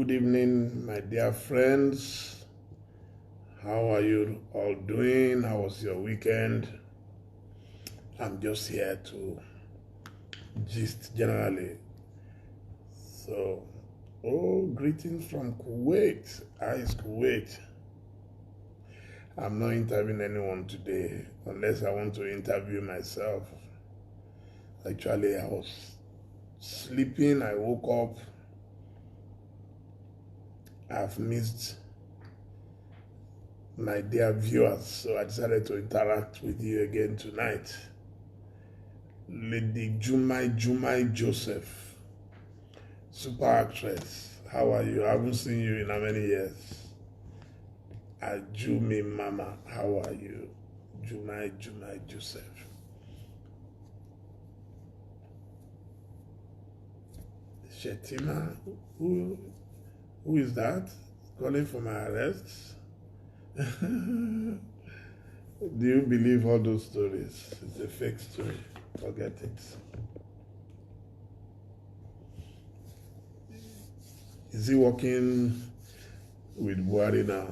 Good evening, my dear friends. How are you all doing? How was your weekend? I'm just here to gist generally. So, greetings from Kuwait. How is Kuwait? I'm not interviewing anyone today unless I want to interview myself. Actually, I was sleeping. I woke up. I've missed my dear viewers, so I decided to interact with you again tonight. Lady Jumai Joseph, super actress. How are you? I haven't seen you in how many years? Ajumi Mama, how are you? Jumai Joseph. Shetima, who is that? Calling for my arrest? Do you believe all those stories? It's a fake story. Forget it. Is he working with Buhari now?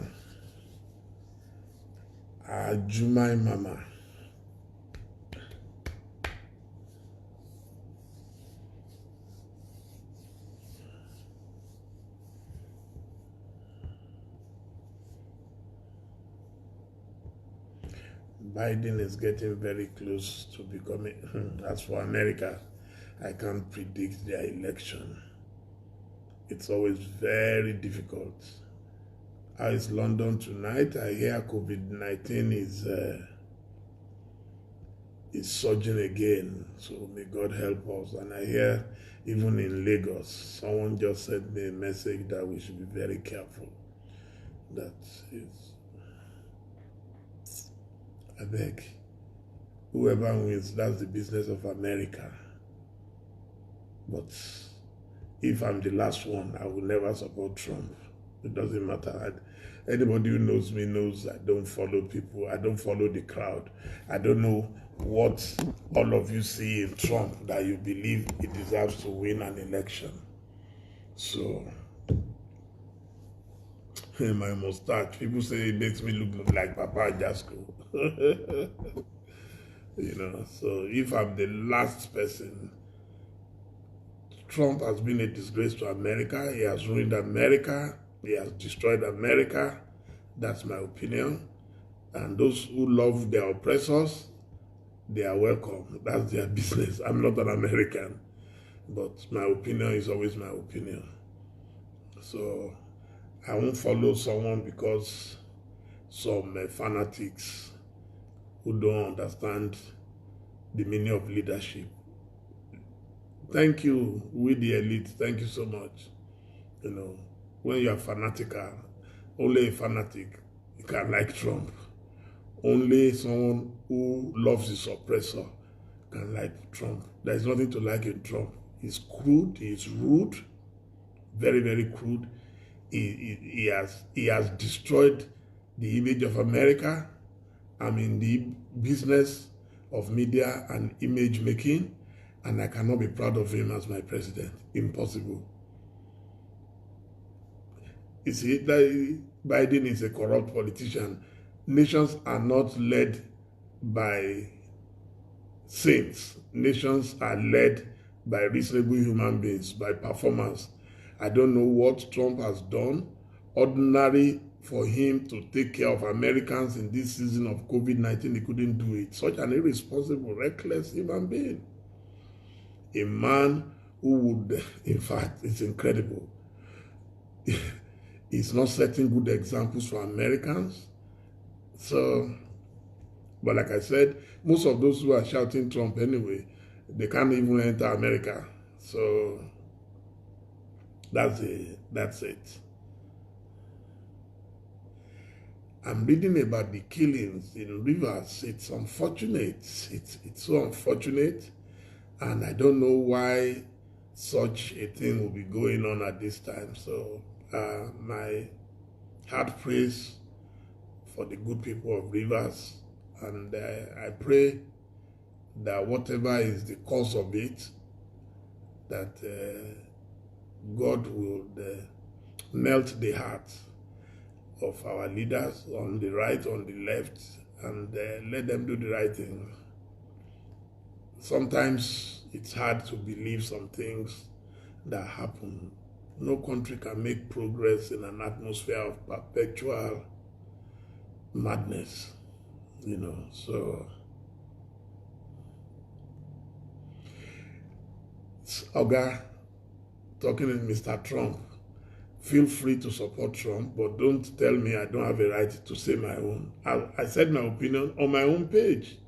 Jumai Mama. Biden is getting very close to becoming, as for America, I can't predict their election. It's always very difficult. How is London tonight? I hear COVID-19 is surging again, so may God help us. And I hear even in Lagos, someone just sent me a message that we should be very careful. That is, I beg, whoever wins, that's the business of America. But if I'm the last one, I will never support Trump. It doesn't matter. Anybody who knows me knows I don't follow people. I don't follow the crowd. I don't know what all of you see in Trump that you believe he deserves to win an election. So, my mustache, people say it makes me look like Papa Jasko. You know, so if I'm the last person, Trump has been a disgrace to America. He has ruined America. He has destroyed America. That's my opinion. And those who love their oppressors, they are welcome. That's their business. I'm not an American, but my opinion is always my opinion. So I won't follow someone because some fanatics who don't understand the meaning of leadership. Thank you, we the elite. Thank you so much. You know, when you are fanatical, only a fanatic can like Trump. Only someone who loves his oppressor can like Trump. There is nothing to like in Trump. He's crude, he's rude, very, very crude. He has destroyed the image of America. I'm in the business of media and image making, and I cannot be proud of him as my president. Impossible. You see, Biden is a corrupt politician. Nations are not led by saints. Nations are led by reasonable human beings, by performance. I don't know what Trump has done. Ordinary for him to take care of Americans in this season of COVID-19, he couldn't do it. Such an irresponsible, reckless human being. A man who would, in fact, it's incredible. He's not setting good examples for Americans. So, but like I said, most of those who are shouting Trump anyway, they can't even enter America. So, that's it. I'm reading about the killings in Rivers. It's unfortunate. It's so unfortunate. And I don't know why such a thing will be going on at this time. So my heart prays for the good people of Rivers. And I pray that whatever is the cause of it, that God will melt the hearts of our leaders on the right, on the left, and let them do the right thing. Sometimes it's hard to believe some things that happen. No country can make progress in an atmosphere of perpetual madness, you know. So, Oga, talking to Mr. Trump, feel free to support Trump, but don't tell me I don't have a right to say my own. I said my opinion on my own page.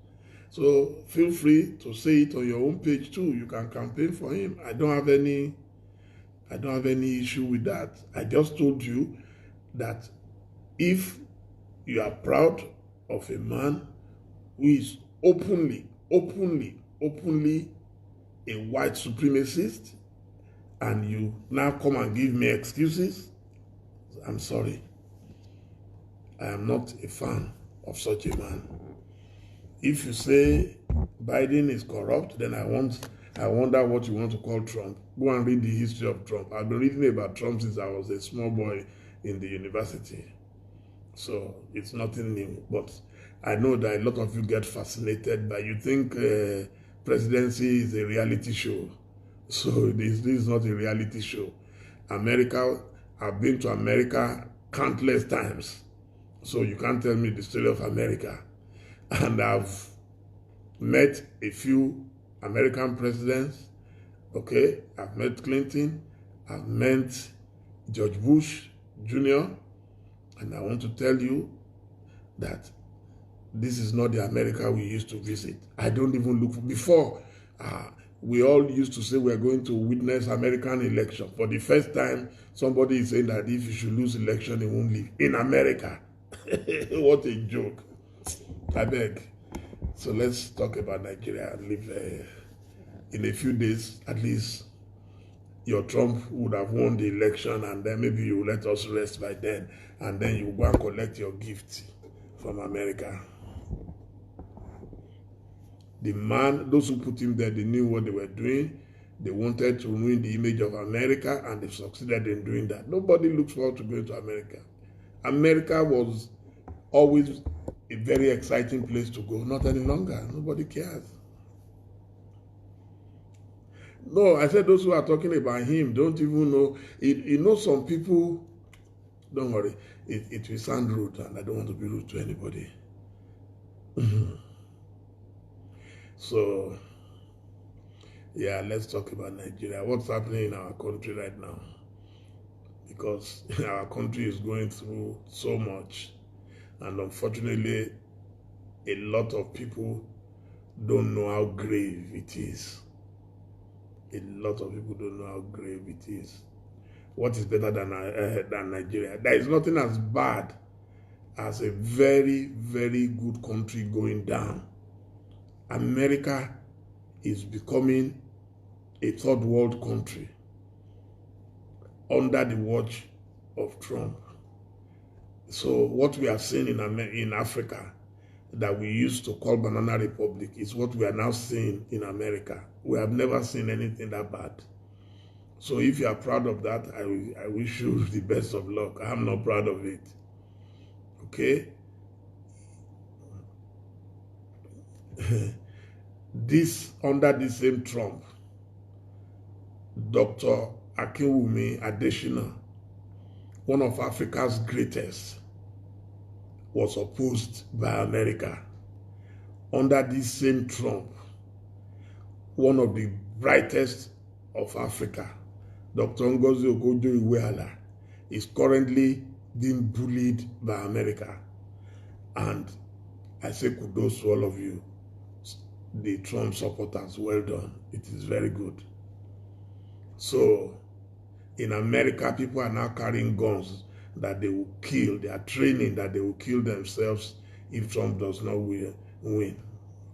So feel free to say it on your own page too. You can campaign for him. I don't have any issue with that. I just told you that if you are proud of a man who is openly a white supremacist, and you now come and give me excuses, I'm sorry. I am not a fan of such a man. If you say Biden is corrupt, then I wonder what you want to call Trump. Go and read the history of Trump. I've been reading about Trump since I was a small boy in the university. So it's nothing new. But I know that a lot of you get fascinated by, you think presidency is a reality show. So this is not a reality show. America, I've been to America countless times. So you can't tell me the story of America. And I've met a few American presidents, okay? I've met Clinton, I've met George Bush Jr., and I want to tell you that this is not the America we used to visit. I don't even look for, before, we all used to say we're going to witness American election. For the first time, somebody is saying that if you should lose election, it won't live in America. What a joke. I beg. So let's talk about Nigeria and live in a few days, at least your Trump would have won the election, and then maybe you will let us rest by then, and then you go and collect your gift from America. The man, those who put him there, they knew what they were doing. They wanted to ruin the image of America, and they succeeded in doing that. Nobody looks forward to going to America. America was always a very exciting place to go. Not any longer. Nobody cares. No, I said those who are talking about him don't even know. You know, some people, don't worry, it will sound rude, and I don't want to be rude to anybody. So, yeah, let's talk about Nigeria. What's happening in our country right now? Because our country is going through so much. And unfortunately, a lot of people don't know how grave it is. A lot of people don't know how grave it is. What is better than Nigeria? There is nothing as bad as a very, very good country going down. America is becoming a third world country under the watch of Trump. So what we are seeing in Africa that we used to call Banana Republic is what we are now seeing in America. We have never seen anything that bad. So if you are proud of that, I wish you the best of luck. I'm not proud of it. Okay? Under this same Trump, Dr. Akinwumi Adesina, one of Africa's greatest, was opposed by America. Under this same Trump, one of the brightest of Africa, Dr. Ngozi Okonjo-Iweala, is currently being bullied by America. And I say kudos to all of you, the Trump supporters. Well done. It is very good. So, in America, people are now carrying guns that they will kill. They are training that they will kill themselves if Trump does not win.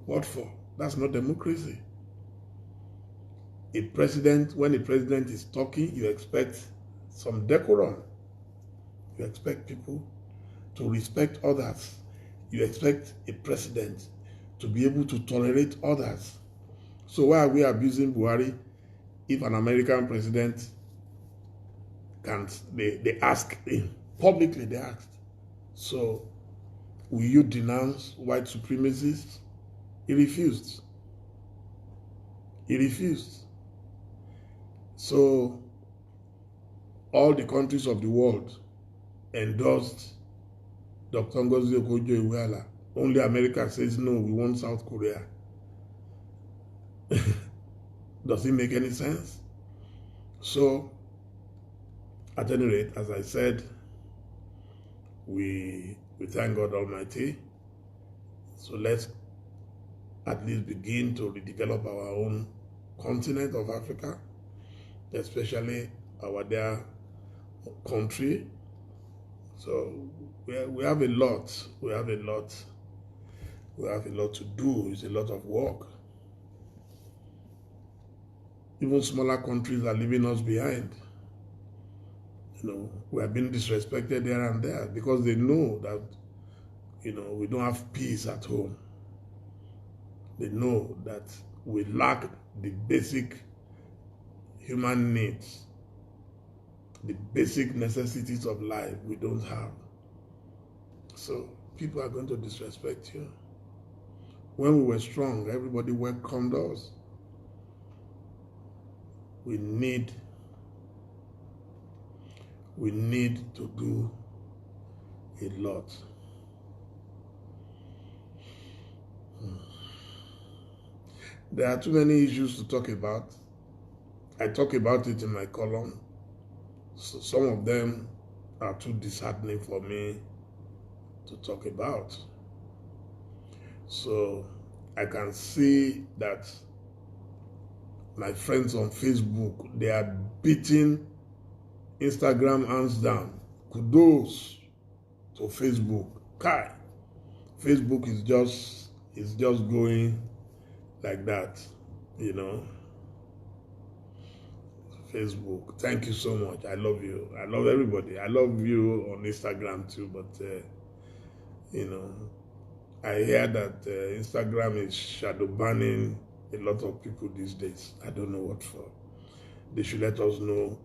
What for? That's not democracy. When a president is talking, you expect some decorum. You expect people to respect others. You expect a president to be able to tolerate others. So why are we abusing Buhari if an American president they asked him, publicly they asked, so will you denounce white supremacists? He refused. He refused. So all the countries of the world endorsed Dr. Ngozi Okonjo-Iweala. Only America says, no, we want South Korea. Does it make any sense? So, at any rate, as I said, we thank God Almighty. So let's at least begin to redevelop our own continent of Africa, especially our dear country. So we have a lot. We have a lot to do. It's a lot of work. Even smaller countries are leaving us behind. We are being disrespected here and there because they know that, we don't have peace at home. They know that we lack the basic human needs, the basic necessities of life we don't have. So people are going to disrespect you. When we were strong, everybody welcomed us. We need to do a lot. There are too many issues to talk about. I talk about it in my column. So some of them are too disheartening for me to talk about. So I can see that my friends on Facebook, they are beating Instagram hands down. Kudos to Facebook. Kai. Facebook is just going like that, Facebook. Thank you so much. I love you. I love everybody. I love you on Instagram too, but I hear that Instagram is shadow banning a lot of people these days. I don't know what for. They should let us know,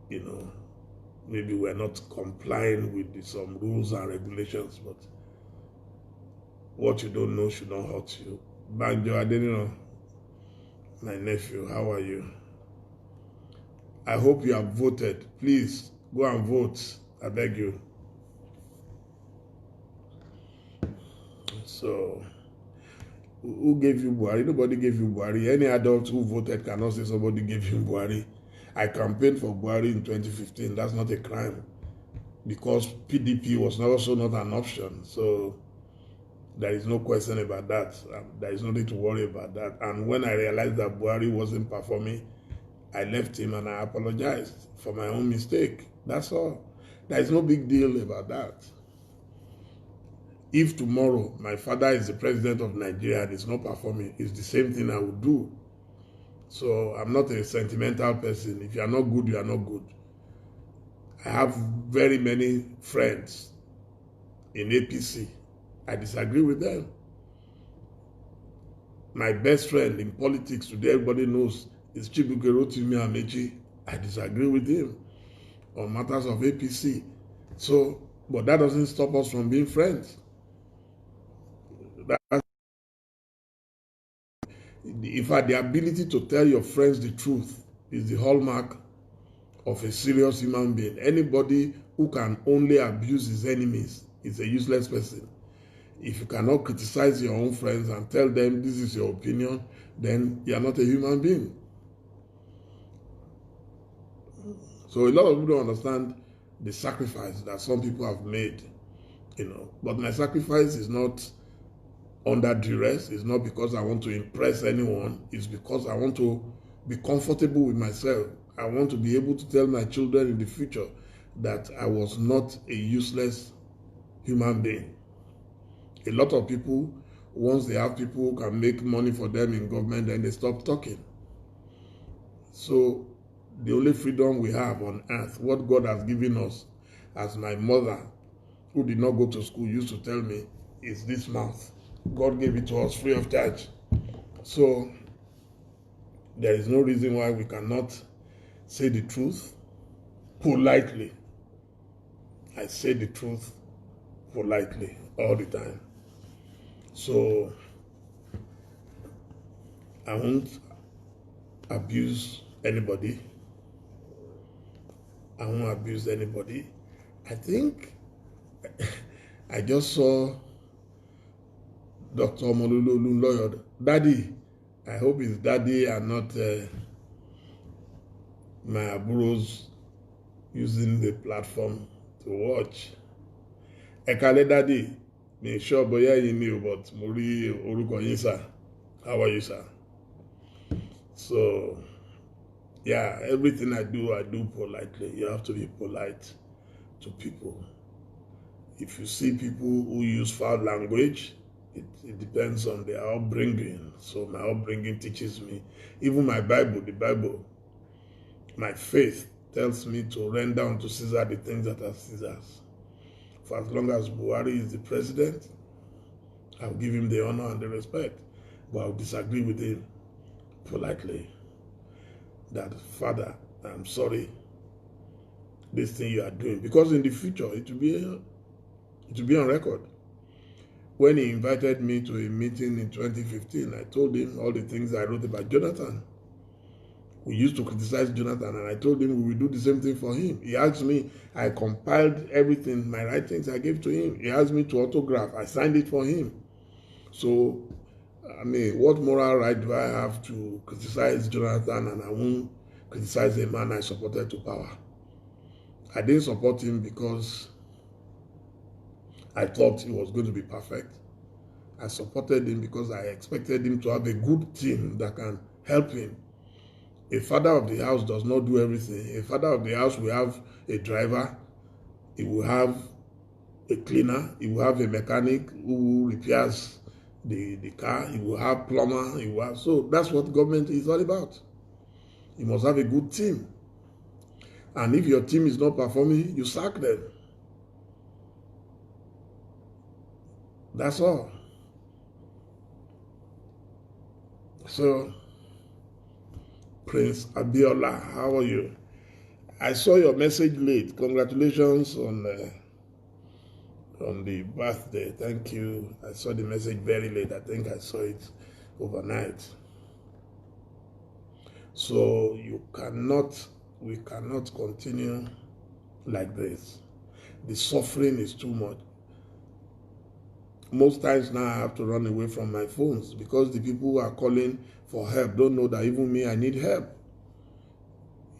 maybe we're not complying with some rules and regulations, but what you don't know should not hurt you. Banjo, I didn't know. My nephew, how are you? I hope you have voted. Please go and vote. I beg you. So, who gave you Buhari? Nobody gave you Buhari. Any adult who voted cannot say somebody gave him Buhari. I campaigned for Buhari in 2015. That's not a crime because PDP was also not an option. So there is no question about that. There is nothing to worry about that. And when I realized that Buhari wasn't performing, I left him and I apologized for my own mistake. That's all. There is no big deal about that. If tomorrow my father is the president of Nigeria and is not performing, it's the same thing I would do. So I'm not a sentimental person. If you are not good, you are not good. I have very many friends in APC. I disagree with them. My best friend in politics today, everybody knows, is Chibuke Rotimi Amechi. I disagree with him on matters of APC. So, but that doesn't stop us from being friends. In fact, the ability to tell your friends the truth is the hallmark of a serious human being. Anybody who can only abuse his enemies is a useless person. If you cannot criticize your own friends and tell them this is your opinion, then you are not a human being. So a lot of people don't understand the sacrifice that some people have made, But my sacrifice is not under duress. It's not because I want to impress anyone. It's because I want to be comfortable with myself. I want to be able to tell my children in the future that I was not a useless human being. A lot of people, once they have people who can make money for them in government, then they stop talking. So the only freedom we have on earth, what God has given us, as my mother, who did not go to school, used to tell me, is this mouth. God gave it to us free of charge. So there is no reason why we cannot say the truth politely. I say the truth politely all the time. So I won't abuse anybody. I won't abuse anybody. I think I just saw Dr. Momodu lawyer. Daddy, I hope it's daddy and not my bros using the platform to watch. Ekale daddy, me sure boya you knew, but Muri Oruko Yinsa. How are you, sir? So, yeah, everything I do politely. You have to be polite to people. If you see people who use foul language, it depends on their upbringing. So my upbringing teaches me, even my Bible, the Bible, my faith tells me to render unto Caesar the things that are Caesar's. For as long as Buhari is the president, I'll give him the honor and the respect. But I'll disagree with him politely. That, Father, I'm sorry, this thing you are doing. Because in the future, it will be on record. When he invited me to a meeting in 2015, I told him all the things I wrote about Jonathan. We used to criticize Jonathan, and I told him we will do the same thing for him. He asked me, I compiled everything, my writings I gave to him. He asked me to autograph. I signed it for him. So, I mean, what moral right do I have to criticize Jonathan and I won't criticize a man I supported to power? I didn't support him because I thought he was going to be perfect. I supported him because I expected him to have a good team that can help him. A father of the house does not do everything. A father of the house will have a driver, he will have a cleaner, he will have a mechanic who repairs the car, he will have plumber, he will have, so that's what government is all about. You must have a good team. And if your team is not performing, you sack them. That's all. So, Prince Abiola, how are you? I saw your message late. Congratulations on the birthday. Thank you. I saw the message very late. I think I saw it overnight. So we cannot continue like this. The suffering is too much. Most times now I have to run away from my phones because the people who are calling for help don't know that even me, I need help.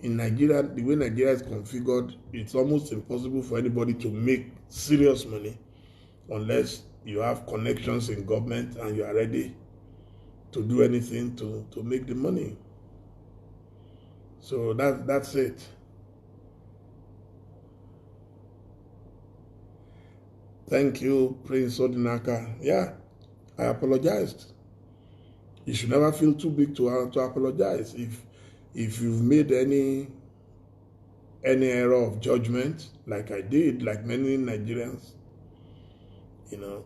In Nigeria, the way Nigeria is configured, it's almost impossible for anybody to make serious money unless you have connections in government and you are ready to do anything to make the money. So that's it. Thank you, Prince Odinaka. Yeah, I apologized. You should never feel too big to apologize. If you've made any error of judgment, like I did, like many Nigerians, you know,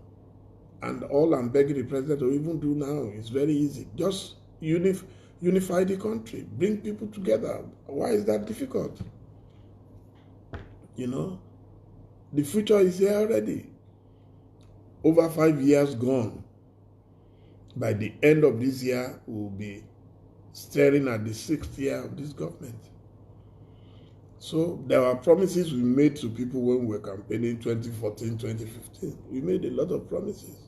and all I'm begging the president to even do now is very easy. Just unify the country, bring people together. Why is that difficult? You know, the future is here already. Over 5 years gone. By the end of this year, we'll be staring at the 6th year of this government. So there were promises we made to people when we were campaigning 2014, 2015. We made a lot of promises.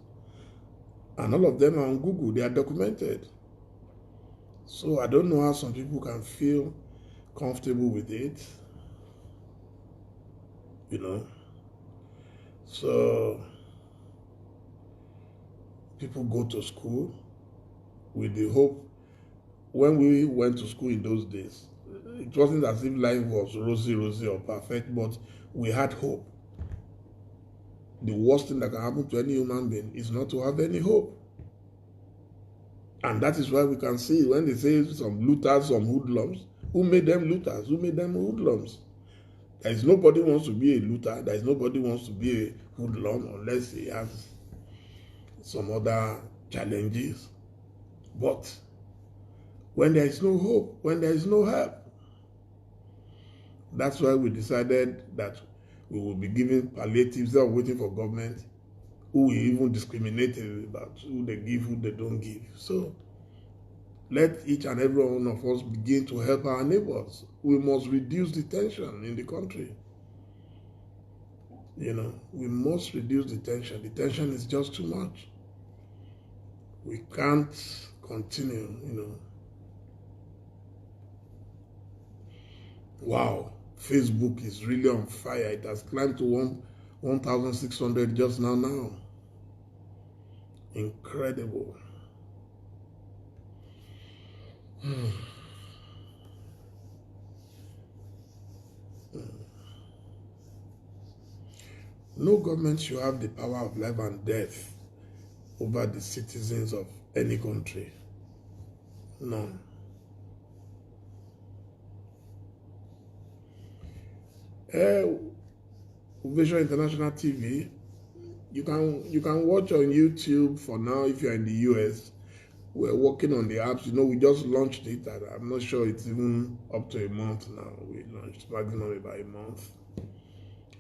And all of them are on Google. They are documented. So I don't know how some people can feel comfortable with it. You know. So people go to school with the hope. When we went to school in those days, it wasn't as if life was rosy or perfect, but we had hope. The worst thing that can happen to any human being is not to have any hope. And that is why we can see when they say some looters, some hoodlums, who made them looters? Who made them hoodlums? There is nobody wants to be a looter. There is nobody wants to be a hoodlum unless he has some other challenges. But when there is no hope, when there is no help, That's why we decided that we will be giving palliatives instead of waiting for government, who will even discriminate about who they give, who they don't give. So let each and every one of us begin to help our neighbors. We must reduce the tension in the country. You know, we must reduce the tension. The tension is just too much. We can't continue, you know. Wow, Facebook is really on fire. It has climbed to 1,600 just now. Incredible. No government should have the power of life and death over the citizens of any country. None. Vision International TV, you can watch on YouTube for now if you're in the US. We're working on the apps. You know, we just launched it, and I'm not sure it's even up to a month now. We launched maximum about a month.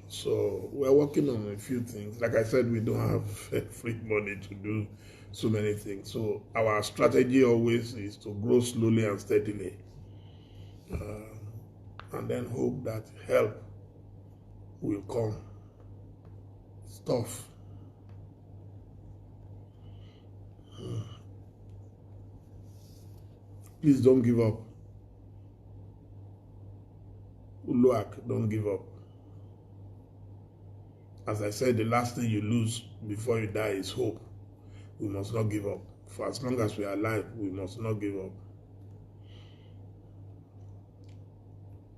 So we're working on a few things. Like I said, we don't have free money to do so many things. So our strategy always is to grow slowly and steadily, and then hope that help will come. It's tough. Please don't give up. Uluak, don't give up. As I said, the last thing you lose before you die is hope. We must not give up. For as long as we are alive, we must not give up.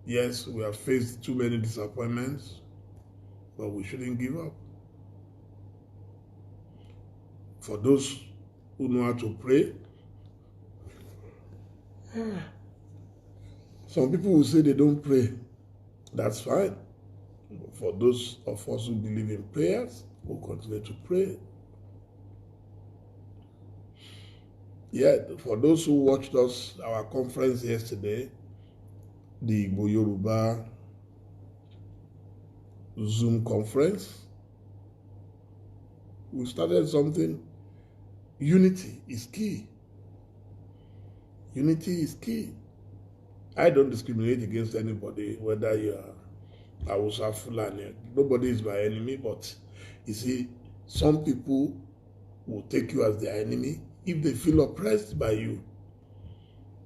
Yes, we have faced too many disappointments, but we shouldn't give up. For those who know how to pray, some people will say they don't pray. That's fine. For those of us who believe in prayers, we'll continue to pray. Yet, for those who watched our conference yesterday, the Igbo Yoruba Zoom conference, we started something. Unity is key. Unity is key. I don't discriminate against anybody, whether you are Hausa, Fulani. Nobody is my enemy, but you see, some people will take you as their enemy if they feel oppressed by you.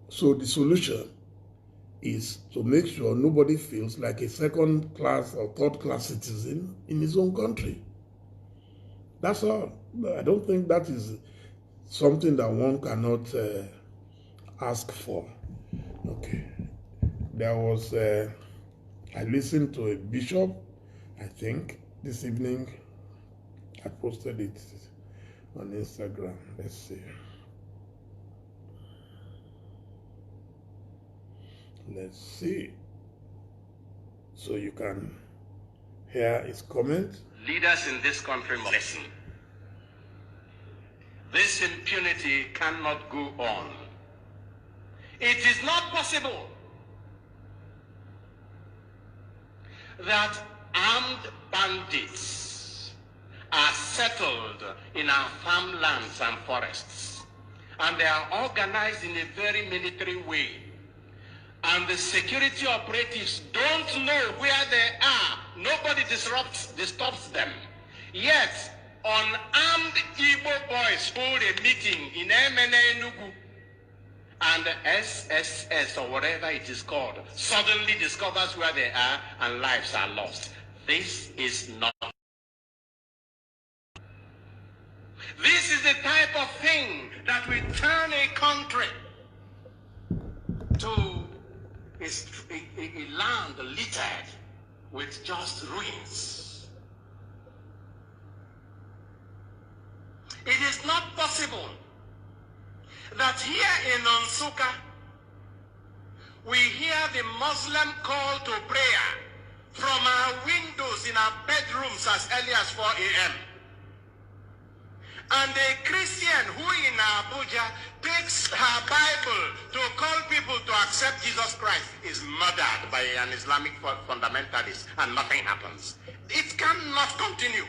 So the solution is to make sure nobody feels like a second-class or third-class citizen in his own country. That's all. I don't think that is something that one cannot ask for. Okay. There was, I listened to a bishop, I think, this evening. I posted it on Instagram. Let's see. Let's see. So you can hear his comment. Leaders in this country must listen. This impunity cannot go on. It is not possible that armed bandits are settled in our farmlands and forests, and they are organized in a very military way, and the security operatives don't know where they are. Nobody disturbs them. Yet, unarmed Igbo boys hold a meeting in Enugu, and SSS or whatever it is called suddenly discovers where they are and lives are lost. This is not. This is the type of thing that will turn a country to a land littered with just ruins. It is not possible that here in Nsukka, we hear the Muslim call to prayer from our windows in our bedrooms as early as 4 a.m. And a Christian who in Abuja takes her Bible Bible to call people to accept Jesus Christ is murdered by an Islamic fundamentalist and nothing happens. It cannot continue.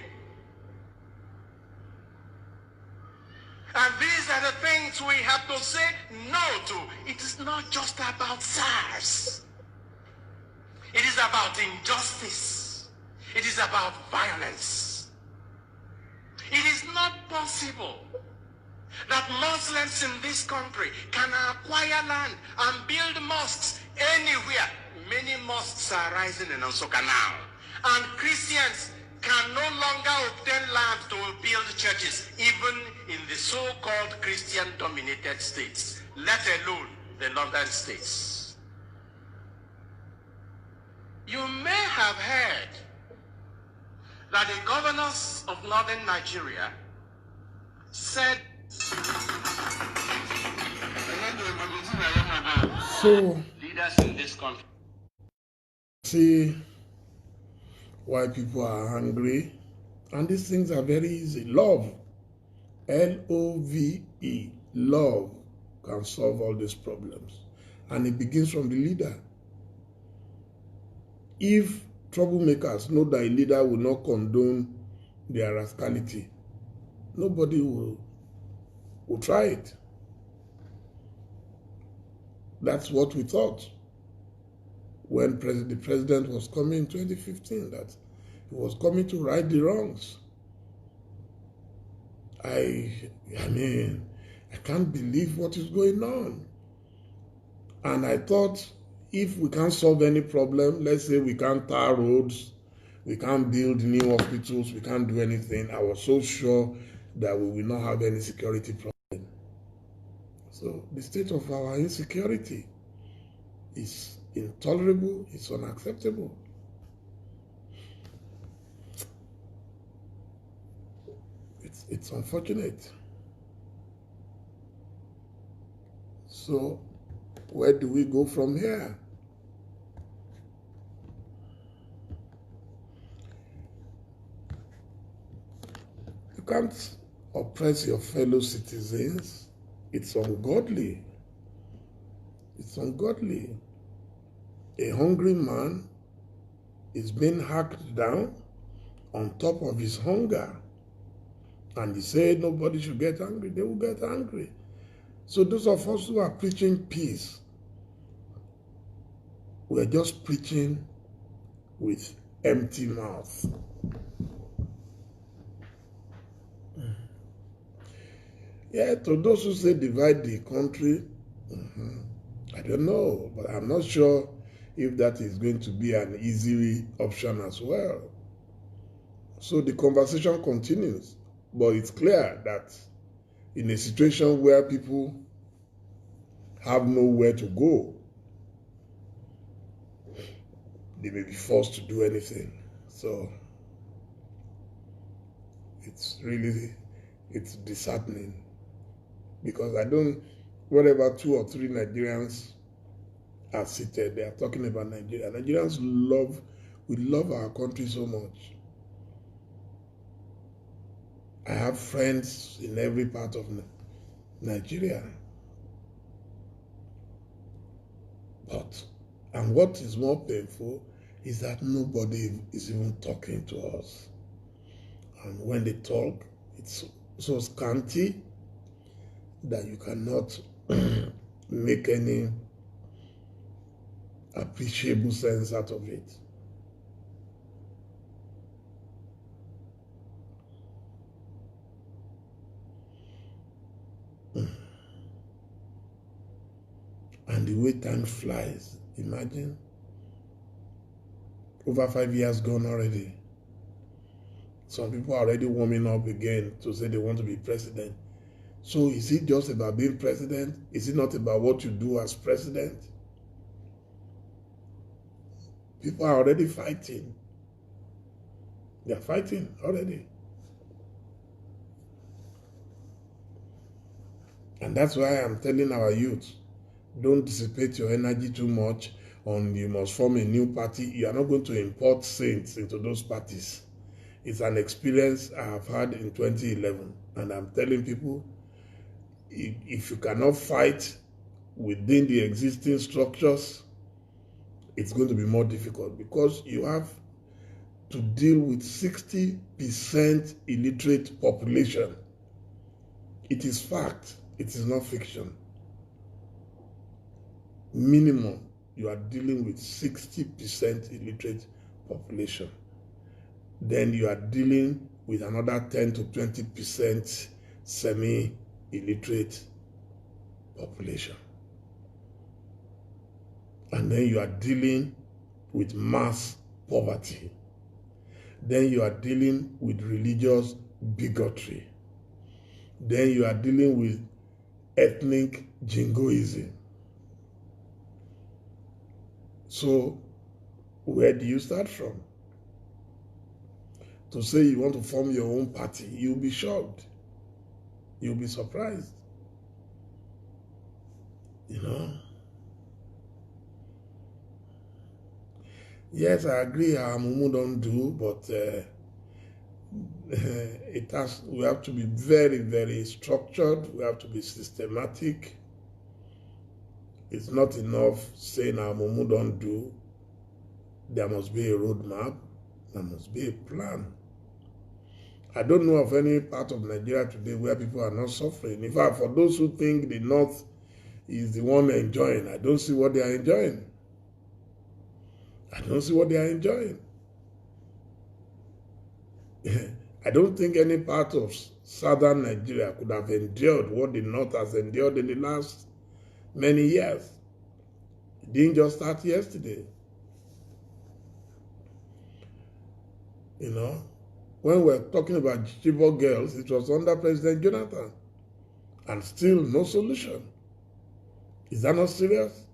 And these are the things we have to say no to. It is not just about SARS. It is about injustice. It is about violence. It is not possible that Muslims in this country can acquire land and build mosques anywhere. Many mosques are rising in Nsukka now. And Christians can no longer obtain land to build churches, even in the so-called Christian-dominated states, let alone the northern states. You may have heard that the governors of northern Nigeria said so leaders in this country see why people are hungry, and these things are very easy. Love, L-O-V-E, love can solve all these problems, and it begins from the leader. If troublemakers know that a leader will not condone their rascality, nobody will try it. That's what we thought when the president was coming in 2015, that he was coming to right the wrongs. I mean, I can't believe what is going on. And I thought, if we can't solve any problem, let's say we can't tar roads, we can't build new hospitals, we can't do anything, I was so sure that we will not have any security problem. So the state of our insecurity is intolerable, it's unacceptable. It's unfortunate. So where do we go from here? You can't oppress your fellow citizens. It's ungodly. It's ungodly. A hungry man is being hacked down on top of his hunger. And he said nobody should get angry. They will get angry. So those of us who are preaching peace, we're just preaching with empty mouth. Yeah, to those who say divide the country, I don't know, but I'm not sure if that is going to be an easy option as well. So the conversation continues, but it's clear that in a situation where people have nowhere to go, they may be forced to do anything. So it's disheartening, because whatever 2 or 3 Nigerians are seated, they are talking about Nigeria. Nigerians we love our country so much. I have friends in every part of Nigeria. And what is more painful is that nobody is even talking to us. And when they talk, it's so scanty that you cannot make any appreciable sense out of it. And the way time flies, imagine, over 5 years gone already. Some people are already warming up again to say they want to be president. So is it just about being president? Is it not about what you do as president? People are already fighting. They are fighting already. And that's why I'm telling our youth, don't dissipate your energy too much on you must form a new party. You are not going to import saints into those parties. It's an experience I have had in 2011. And I'm telling people, if you cannot fight within the existing structures, it's going to be more difficult because you have to deal with 60% illiterate population. It is fact. It is not fiction. Minimum, you are dealing with 60% illiterate population. Then you are dealing with another 10 to 20% semi-illiterate population. And then you are dealing with mass poverty. Then you are dealing with religious bigotry. Then you are dealing with ethnic jingoism. So, where do you start from? To say you want to form your own party, you'll be shocked. You'll be surprised. You know? Yes, I agree how Momodu don't do, but we have to be very, very structured. We have to be systematic. It's not enough saying how Momodu don't do. There must be a roadmap. There must be a plan. I don't know of any part of Nigeria today where people are not suffering. In fact, for those who think the North is the one enjoying, I don't see what they are enjoying. I don't see what they are enjoying. I don't think any part of southern Nigeria could have endured what the North has endured in the last many years. It didn't just start yesterday. You know, when we're talking about Chibok girls, it was under President Jonathan. And still no solution. Is that not serious?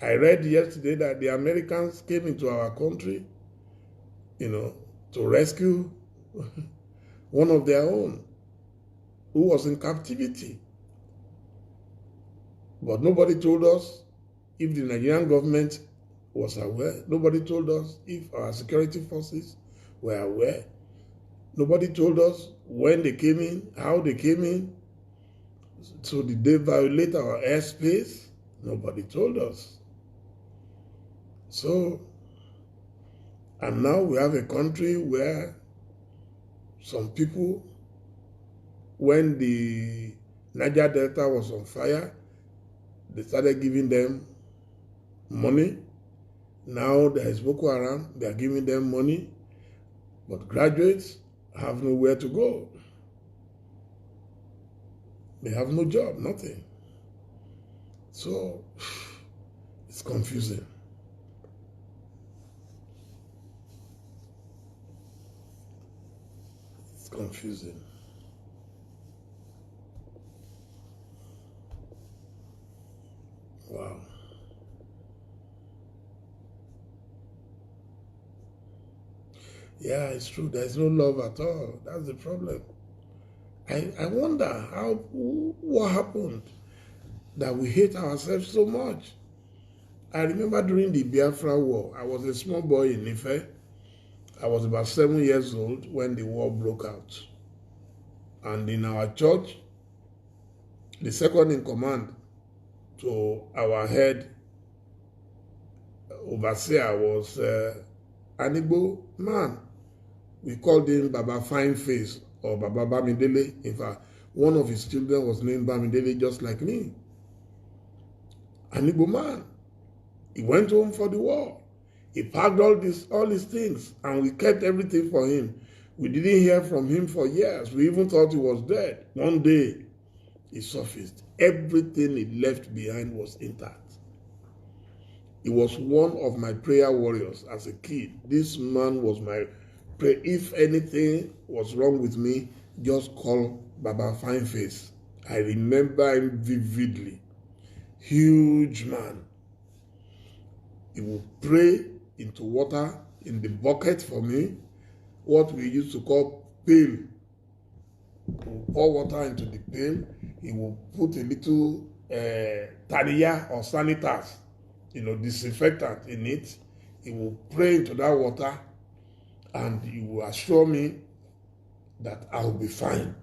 I read yesterday that the Americans came into our country, you know, to rescue one of their own who was in captivity. But nobody told us if the Nigerian government was aware. Nobody told us if our security forces were aware. Nobody told us when they came in, how they came in. So did they violate our airspace? Nobody told us. So, and now we have a country where some people, when the Niger Delta was on fire, they started giving them money. Now there is Boko Haram, they are giving them money, but graduates have nowhere to go. They have no job, nothing. So, it's confusing. It's confusing. Wow. Yeah, it's true. There's no love at all. That's the problem. I wonder what happened that we hate ourselves so much. I remember during the Biafra War, I was a small boy in Ife. I was about 7 years old when the war broke out. And in our church, the second in command to our head overseer was an Igbo man. We called him Baba Fine Face or Baba Dele. In fact, one of his children was named Dele, just like me. An Igbo man. He went home for the war. He packed all his things, and we kept everything for him. We didn't hear from him for years. We even thought he was dead. One day, he surfaced. Everything he left behind was intact. He was one of my prayer warriors as a kid. This man was my prayer. If anything was wrong with me, just call Baba Fine Face. I remember him vividly. Huge man. He would pray into water in the bucket for me, what we used to call pail. He would pour water into the pail. He would put a little tariya or sanitas, disinfectant in it. He will pray into that water and he will assure me that I will be fine.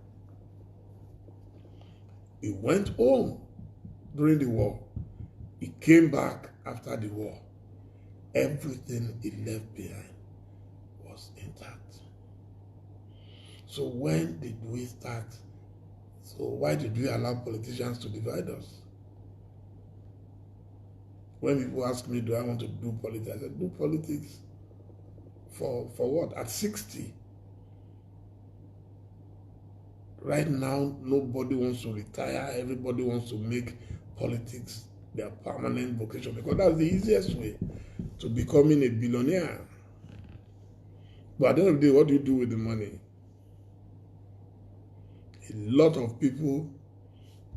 He went home during the war. He came back after the war. Everything he left behind was intact. So when did we start? So why did we allow politicians to divide us? When people ask me, do I want to do politics? I said, do politics for what? At 60. Right now, nobody wants to retire. Everybody wants to make politics their permanent vocation because that's the easiest way to becoming a billionaire. But at the end of the day, what do you do with the money? A lot of people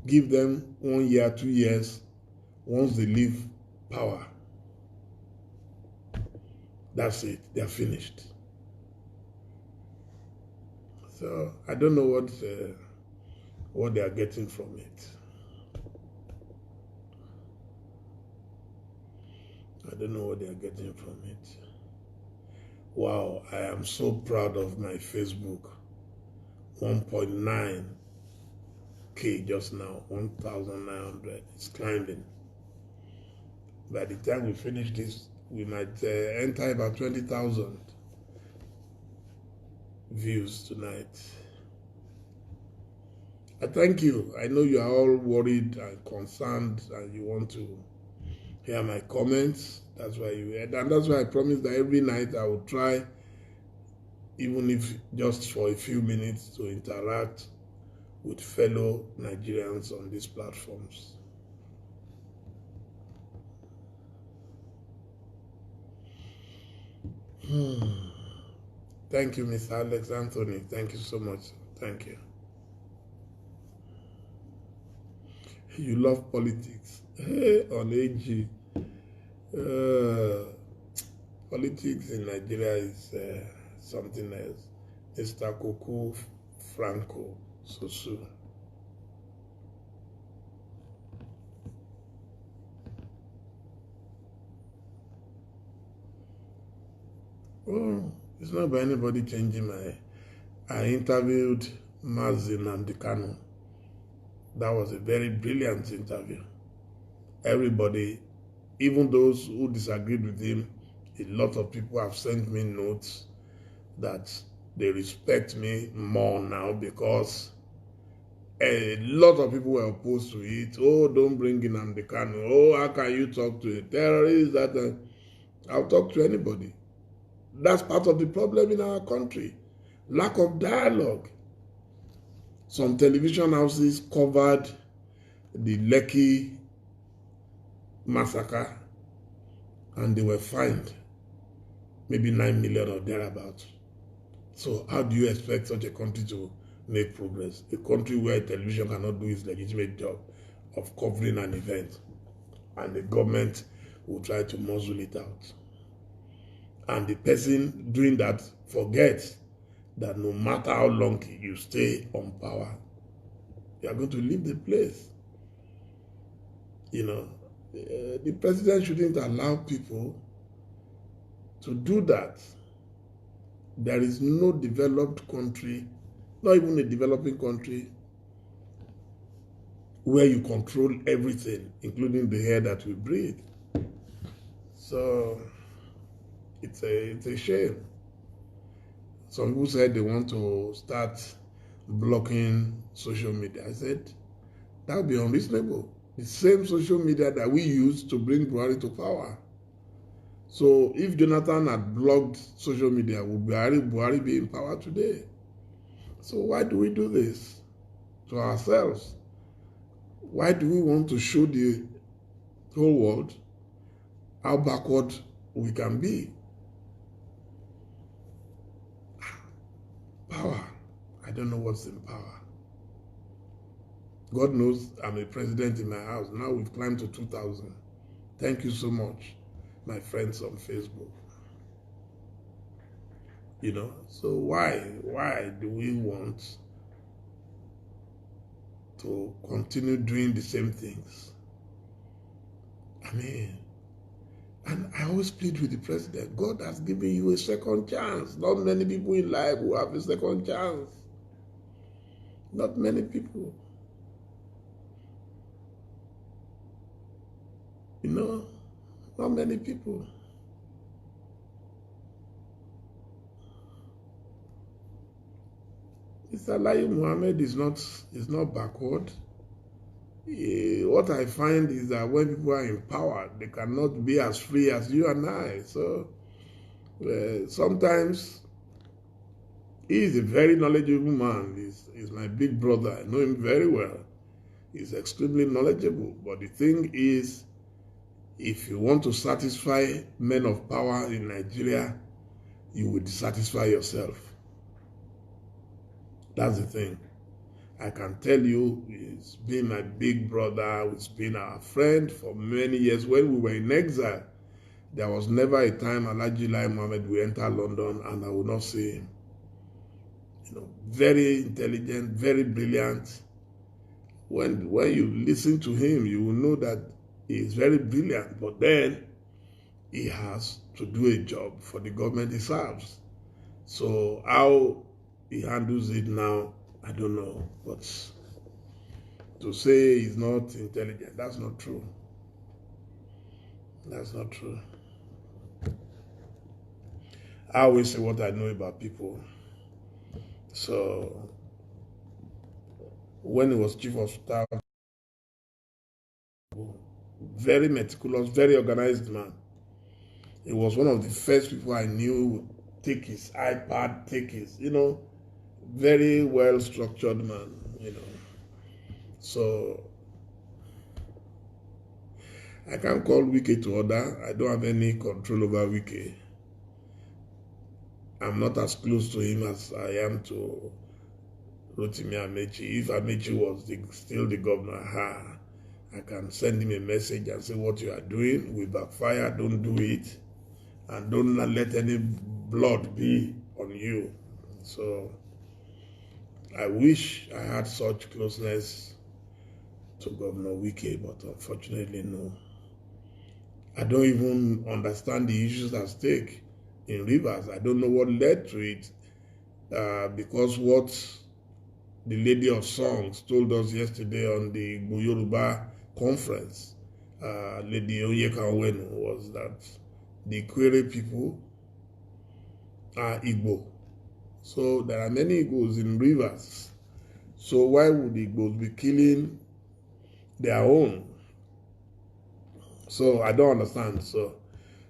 give them 1 year, 2 years, once they leave power. That's it, they're finished. So I don't know what they are getting from it. I don't know what they are getting from it. Wow, I am so proud of my Facebook. 1.9K just now, 1,900. It's climbing. By the time we finish this, we might enter about 20,000 views tonight. I thank you. I know you are all worried and concerned and you want to hear my comments. That's why you heard. And that's why I promised that every night I will try, even if just for a few minutes, to interact with fellow Nigerians on these platforms. Thank you, Mr. Alex Anthony. Thank you so much. Thank you. You love politics. On AG. Politics in Nigeria is something else. Mr. Koku Franco Sosu. Oh, it's not by anybody changing my... I interviewed Namdi Kanu. That was a very brilliant interview. Everybody, even those who disagreed with him, a lot of people have sent me notes that they respect me more now because a lot of people were opposed to it. Oh, don't bring in Namdi Kanu. Oh, how can you talk to a terrorist? I'll talk to anybody. That's part of the problem in our country. Lack of dialogue. Some television houses covered the Lekki massacre and they were fined maybe 9 million or thereabouts. So how do you expect such a country to make progress? A country where television cannot do its legitimate job of covering an event and the government will try to muzzle it out. And the person doing that forgets that no matter how long you stay on power, you are going to leave the place. You know, the president shouldn't allow people to do that. There is no developed country, not even a developing country, where you control everything, including the air that we breathe. So it's a shame. Some people said they want to start blocking social media. I said, that would be unreasonable. The same social media that we use to bring Buhari to power. So if Jonathan had blocked social media, would Buhari be in power today? So why do we do this to ourselves? Why do we want to show the whole world how backward we can be? Power. I don't know what's in power. God knows I'm a president in my house. Now we've climbed to 2,000. Thank you so much, my friends on Facebook. You know, so why do we want to continue doing the same things? I mean, and I always plead with the president, God has given you a second chance. Not many people in life who have a second chance. Not many people. You know, not many people. Mr. Lai Mohammed is not backward. What I find is that when people are empowered, they cannot be as free as you and I. So sometimes he is a very knowledgeable man. He's my big brother. I know him very well. He's extremely knowledgeable. But the thing is, if you want to satisfy men of power in Nigeria, you will dissatisfy yourself. That's the thing. I can tell you, he's been my big brother, he's been our friend for many years. When we were in exile, there was never a time Alhaji Lai Mohammed will enter London and I will not see him. You know, very intelligent, very brilliant. When you listen to him, you will know that he is very brilliant, but then he has to do a job for the government he serves. So how he handles it now, I don't know. But to say he's not intelligent, that's not true. That's not true. I always say what I know about people. So when he was chief of staff, very meticulous, very organized man. He was one of the first people I knew would take his iPad, take his, very well structured man, So I can't call Wike to order. I don't have any control over Wike. I'm not as close to him as I am to Rotimi Amechi. If Amechi was still the governor, I can send him a message and say what you are doing will backfire, don't do it, and don't let any blood be on you. So I wish I had such closeness to Governor Wike, but unfortunately no. I don't even understand the issues at stake in Rivers. I don't know what led to it, because what the Lady of Songs told us yesterday on the Yoruba conference, Lady Onyeka was that the Kwere people are Igbo. So there are many Igbos in Rivers. So why would the Igbos be killing their own? So I don't understand. So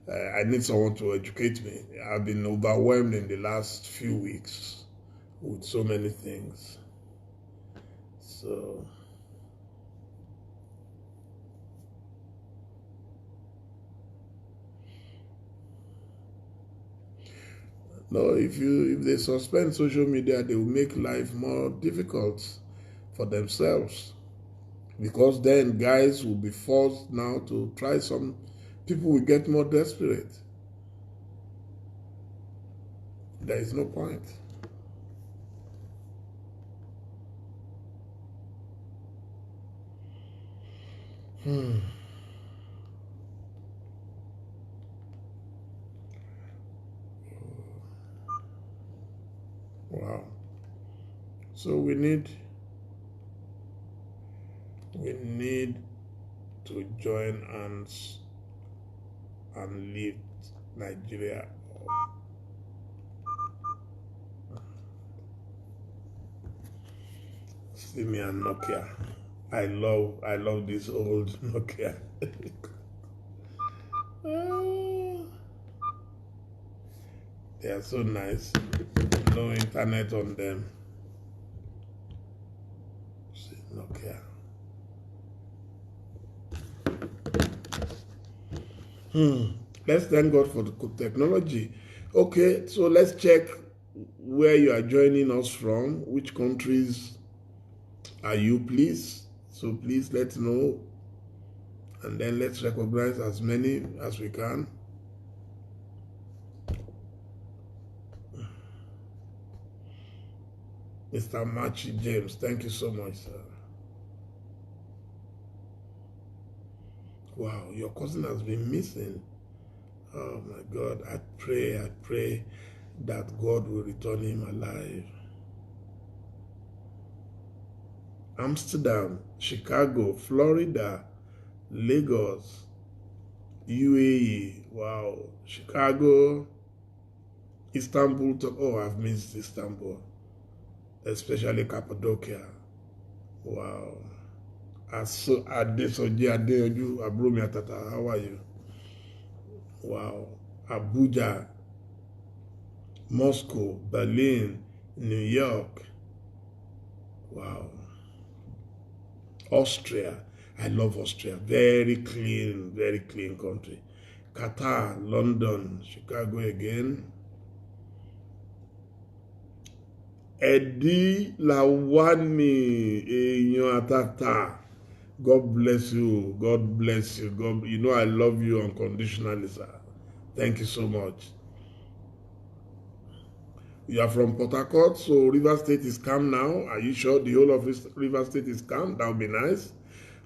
I need someone to educate me. I've been overwhelmed in the last few weeks with so many things. So no, if they suspend social media, they will make life more difficult for themselves, because then guys will be forced now to try some. People will get more desperate. There is no point. Wow. So we need to join hands and lift Nigeria up. See me and Nokia. I love this old Nokia. They are so nice. No internet on them. See, Nokia. Let's thank God for the technology. Okay, so let's check where you are joining us from. Which countries are you, please? So please let us know. And then let's recognize as many as we can. Mr. Machi James, thank you so much, sir. Wow, your cousin has been missing. Oh my God, I pray that God will return him alive. Amsterdam, Chicago, Florida, Lagos, UAE, wow. Chicago, Istanbul, oh, I've missed Istanbul, especially Cappadocia. Wow. Adesoji Adeoju, Abrumi Atata, how are you? Wow. Abuja, Moscow, Berlin, New York. Wow. Austria. I love Austria. Very clean country. Qatar, London, Chicago again. Eddie Lawani, Eyan Atata. God bless you. God bless you. God, you know I love you unconditionally, sir. Thank you so much. You are from Port Harcourt, so River State is calm now. Are you sure the whole of River State is calm? That would be nice.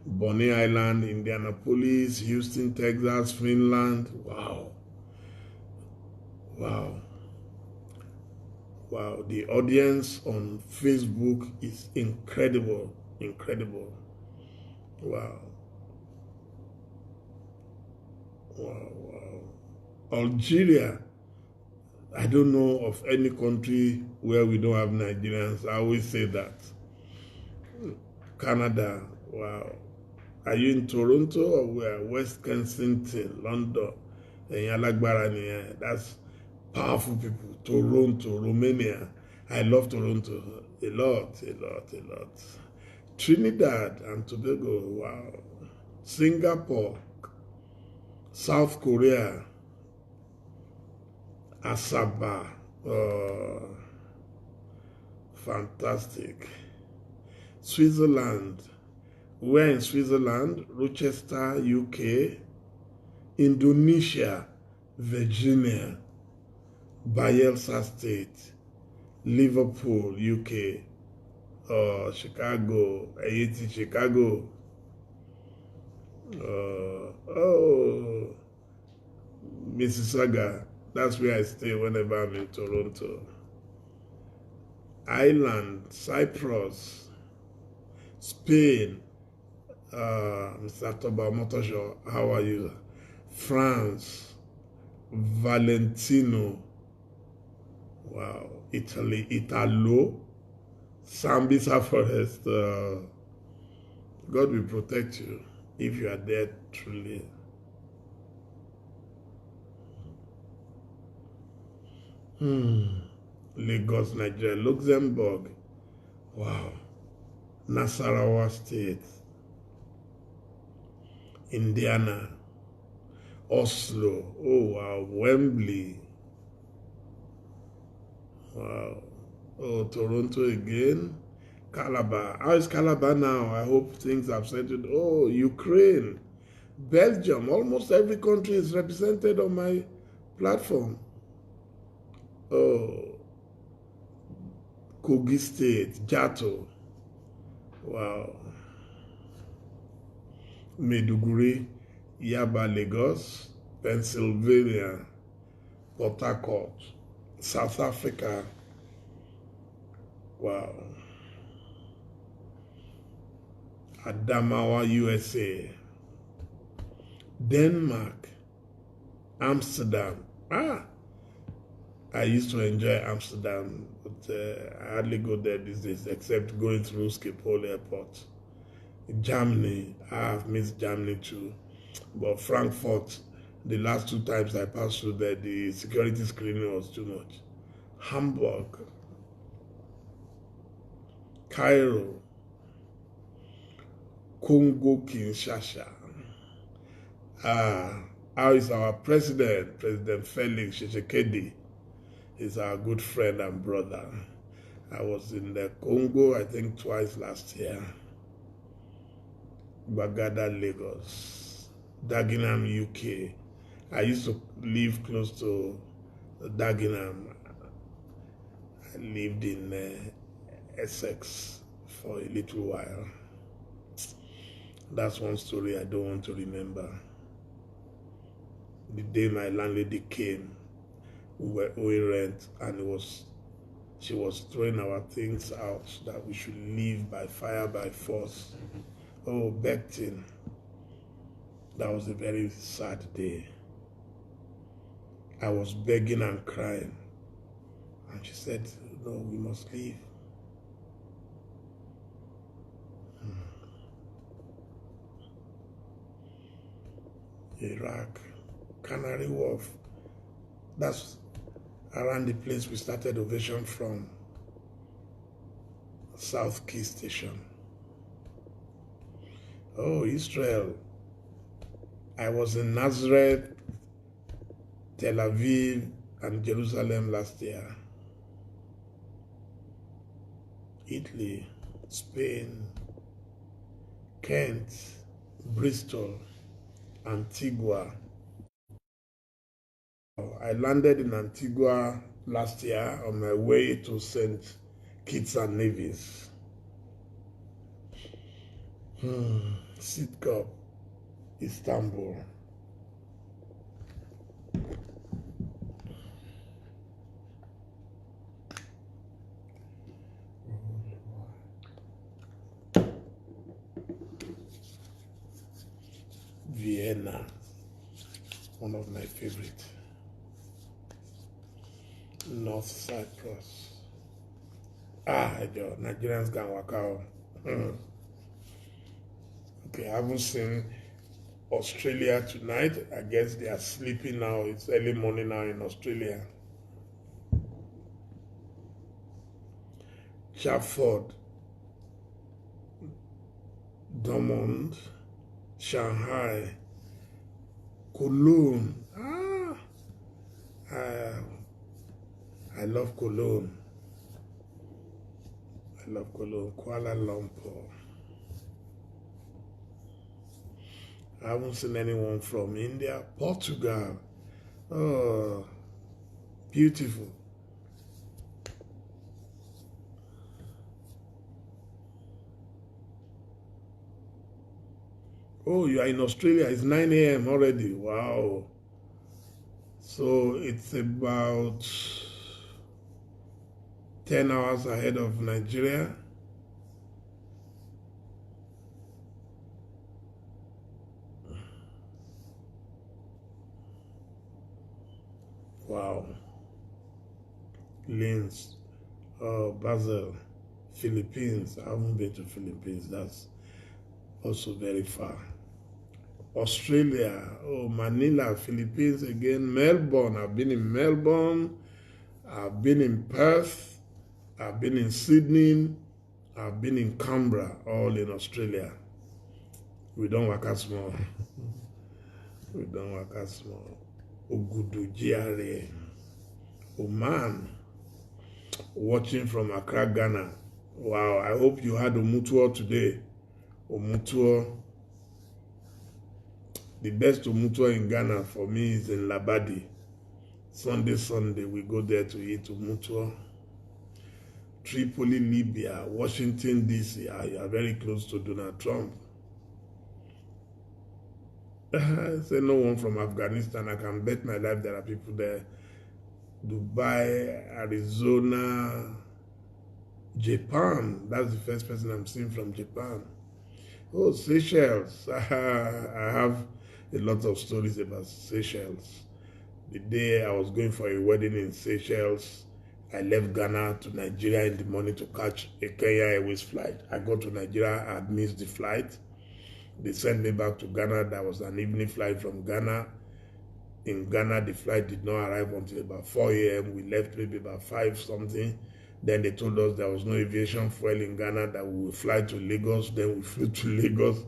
Bonny Island, Indianapolis, Houston, Texas, Finland. Wow. Wow. Wow. The audience on Facebook is incredible. Incredible. Wow. Wow. Wow. Algeria. I don't know of any country where we don't have Nigerians. I always say that. Canada. Wow. Are you in Toronto or where? West Kensington, London. That's powerful people. Toronto, Romania. I love Toronto. A lot. Trinidad and Tobago. Wow. Singapore. South Korea. Asaba. Fantastic. Switzerland. We're in Switzerland, Rochester, UK, Indonesia, Virginia, Bayelsa State, Liverpool, UK, Chicago, Haiti, Chicago, Mississauga. That's where I stay whenever I'm in Toronto. Ireland, Cyprus, Spain. Mr. Toba Motosho, how are you? France, Valentino, wow, Italy, Italo, Sambisa Forest. God will protect you if you are there truly. Lagos, Nigeria, Luxembourg, wow, Nasarawa State, Indiana, Oslo, oh wow, Wembley, wow, oh Toronto again, Calabar. How is Calabar now? I hope things have settled. Oh, Ukraine, Belgium. Almost every country is represented on my platform. Oh, Kogi State, Jato, wow. Maiduguri, Yaba, Lagos, Pennsylvania, Port Harcourt, South Africa, wow. Adamawa, USA, Denmark, Amsterdam. I used to enjoy Amsterdam, but I hardly go there these days except going through Schiphol Airport. Germany, I have missed Germany too. But Frankfurt, the last 2 times I passed through there, the security screening was too much. Hamburg, Cairo, Congo Kinshasa. How is our president, President Felix Tshisekedi? He's our good friend and brother. I was in the Congo, I think twice last year. Bagada, Lagos, Dagenham, UK. I used to live close to Dagenham. I lived in Essex for a little while. That's one story I don't want to remember. The day my landlady came, we were owing rent, and she was throwing our things out that we should leave by fire, by force. Oh, Becton. That was a very sad day. I was begging and crying. And she said, no, we must leave. Iraq, Canary Wharf. That's around the place we started Ovation from. South Key Station. Oh, Israel. I was in Nazareth, Tel Aviv, and Jerusalem last year. Italy, Spain, Kent, Bristol, Antigua. I landed in Antigua last year on my way to St. Kitts and Nevis. Sitcom, Istanbul. Vienna, one of my favorite. North Cyprus. Nigerians can work out. Okay, I haven't seen Australia tonight. I guess they are sleeping now. It's early morning now in Australia. Chafford, Drummond, Shanghai, Cologne. I love Cologne. I love Cologne. Kuala Lumpur. I haven't seen anyone from India. Portugal. Oh, beautiful. Oh, you are in Australia. It's 9 a.m. already. Wow. So it's about 10 hours ahead of Nigeria. Wow. Linz, Basel, Philippines. I haven't been to Philippines. That's also very far. Australia, Manila, Philippines again. Melbourne, I've been in Melbourne. I've been in Perth. I've been in Sydney. I've been in Canberra, all in Australia. We don't work as small. We don't work as small. Ogudu GRA. Oman, watching from Accra, Ghana. Wow, I hope you had Omutuo today. Omutuo. The best Omutuo in Ghana for me is in Labadi. Sunday, we go there to eat Omutuo. Tripoli, Libya, Washington, D.C. You are very close to Donald Trump. Say no one from Afghanistan. I can bet my life there are people there. Dubai, Arizona, Japan. That's the first person I'm seeing from Japan. Oh, Seychelles. I have a lot of stories about Seychelles. The day I was going for a wedding in Seychelles, I left Ghana to Nigeria in the morning to catch a Kenya Airways flight. I got to Nigeria, I had missed the flight. They sent me back to Ghana. That was an evening flight from Ghana. In Ghana, the flight did not arrive until about 4 a.m. We left maybe about 5 something. Then they told us there was no aviation fuel in Ghana, that we would fly to Lagos. Then we flew to Lagos.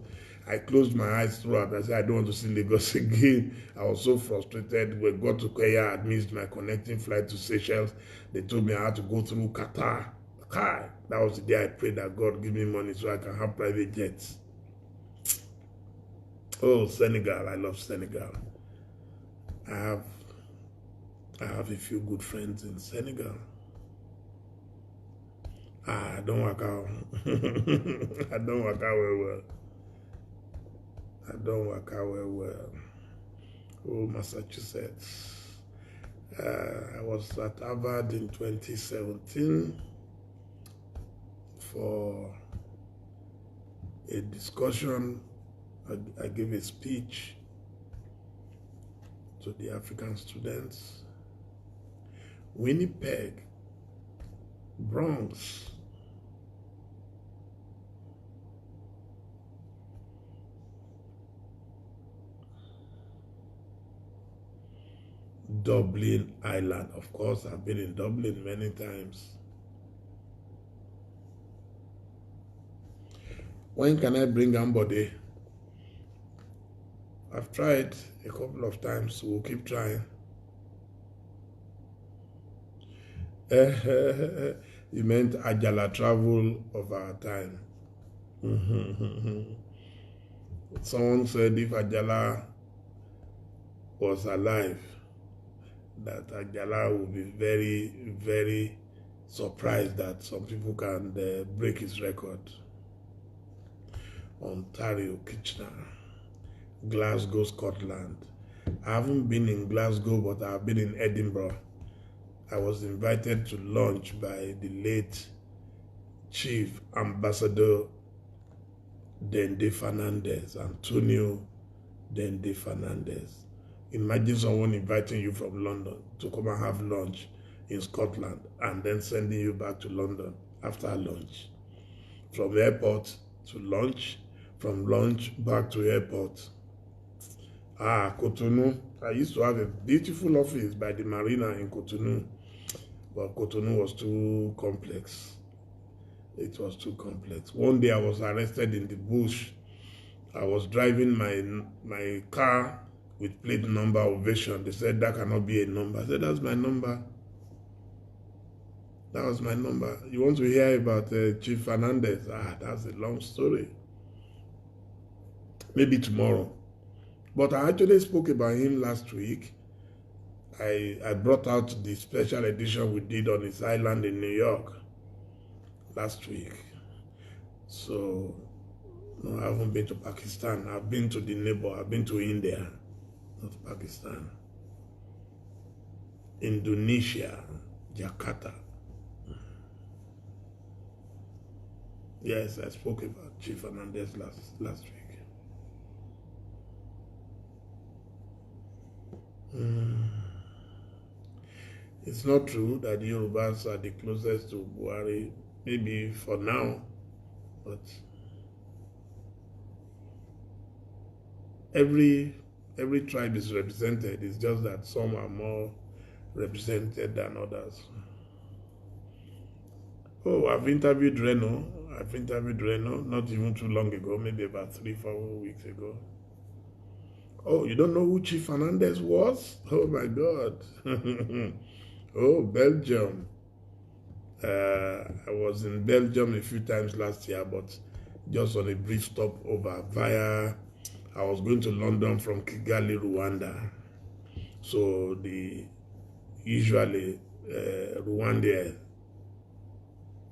I closed my eyes throughout. I said, I don't want to see Lagos again. I was so frustrated. We got to Kenya. I missed my connecting flight to Seychelles. They told me I had to go through Qatar. That was the day I prayed that God give me money so I can have private jets. Oh, Senegal. I love Senegal. I have a few good friends in Senegal. I don't work out. I don't work out very well. I don't work out very well. Oh, Massachusetts. I was at Harvard in 2017 for a discussion. I gave a speech to the African students. Winnipeg, Bronx, Dublin, Ireland. Of course, I've been in Dublin many times. When can I bring Ambode? I've tried a couple of times. We'll keep trying. You meant Ajala travel of our time. Someone said if Ajala was alive, that Ajala would be very, very surprised that some people can break his record. Ontario, Kitchener, Glasgow, Scotland. I haven't been in Glasgow, but I've been in Edinburgh. I was invited to lunch by the late Chief Ambassador Dende Fernandez, Antonio Dende Fernandez. Imagine someone inviting you from London to come and have lunch in Scotland and then sending you back to London after lunch. From the airport to lunch, from lunch back to airport. Cotonou. I used to have a beautiful office by the marina in Cotonou, but Cotonou was too complex. It was too complex. One day I was arrested in the bush. I was driving my car with plate number Ovation. They said that cannot be a number. I said, that's my number. That was my number. You want to hear about Chief Fernandez? That's a long story. Maybe tomorrow. But I actually spoke about him last week. I brought out the special edition we did on his island in New York last week. So, no, I haven't been to Pakistan. I've been to the neighbor. I've been to India, not Pakistan. Indonesia, Jakarta. Yes, I spoke about Chief Fernandez last week. It's not true that the Yorubas are the closest to Buhari, maybe for now, but every tribe is represented. It's just that some are more represented than others. Oh, I've interviewed Reno. Not even too long ago, maybe about 3-4 weeks ago. Oh, you don't know who Chief Fernandez was? Oh my God. Oh, Belgium. I was in Belgium a few times last year, but just on a brief stopover via, I was going to London from Kigali, Rwanda. So usually Rwanda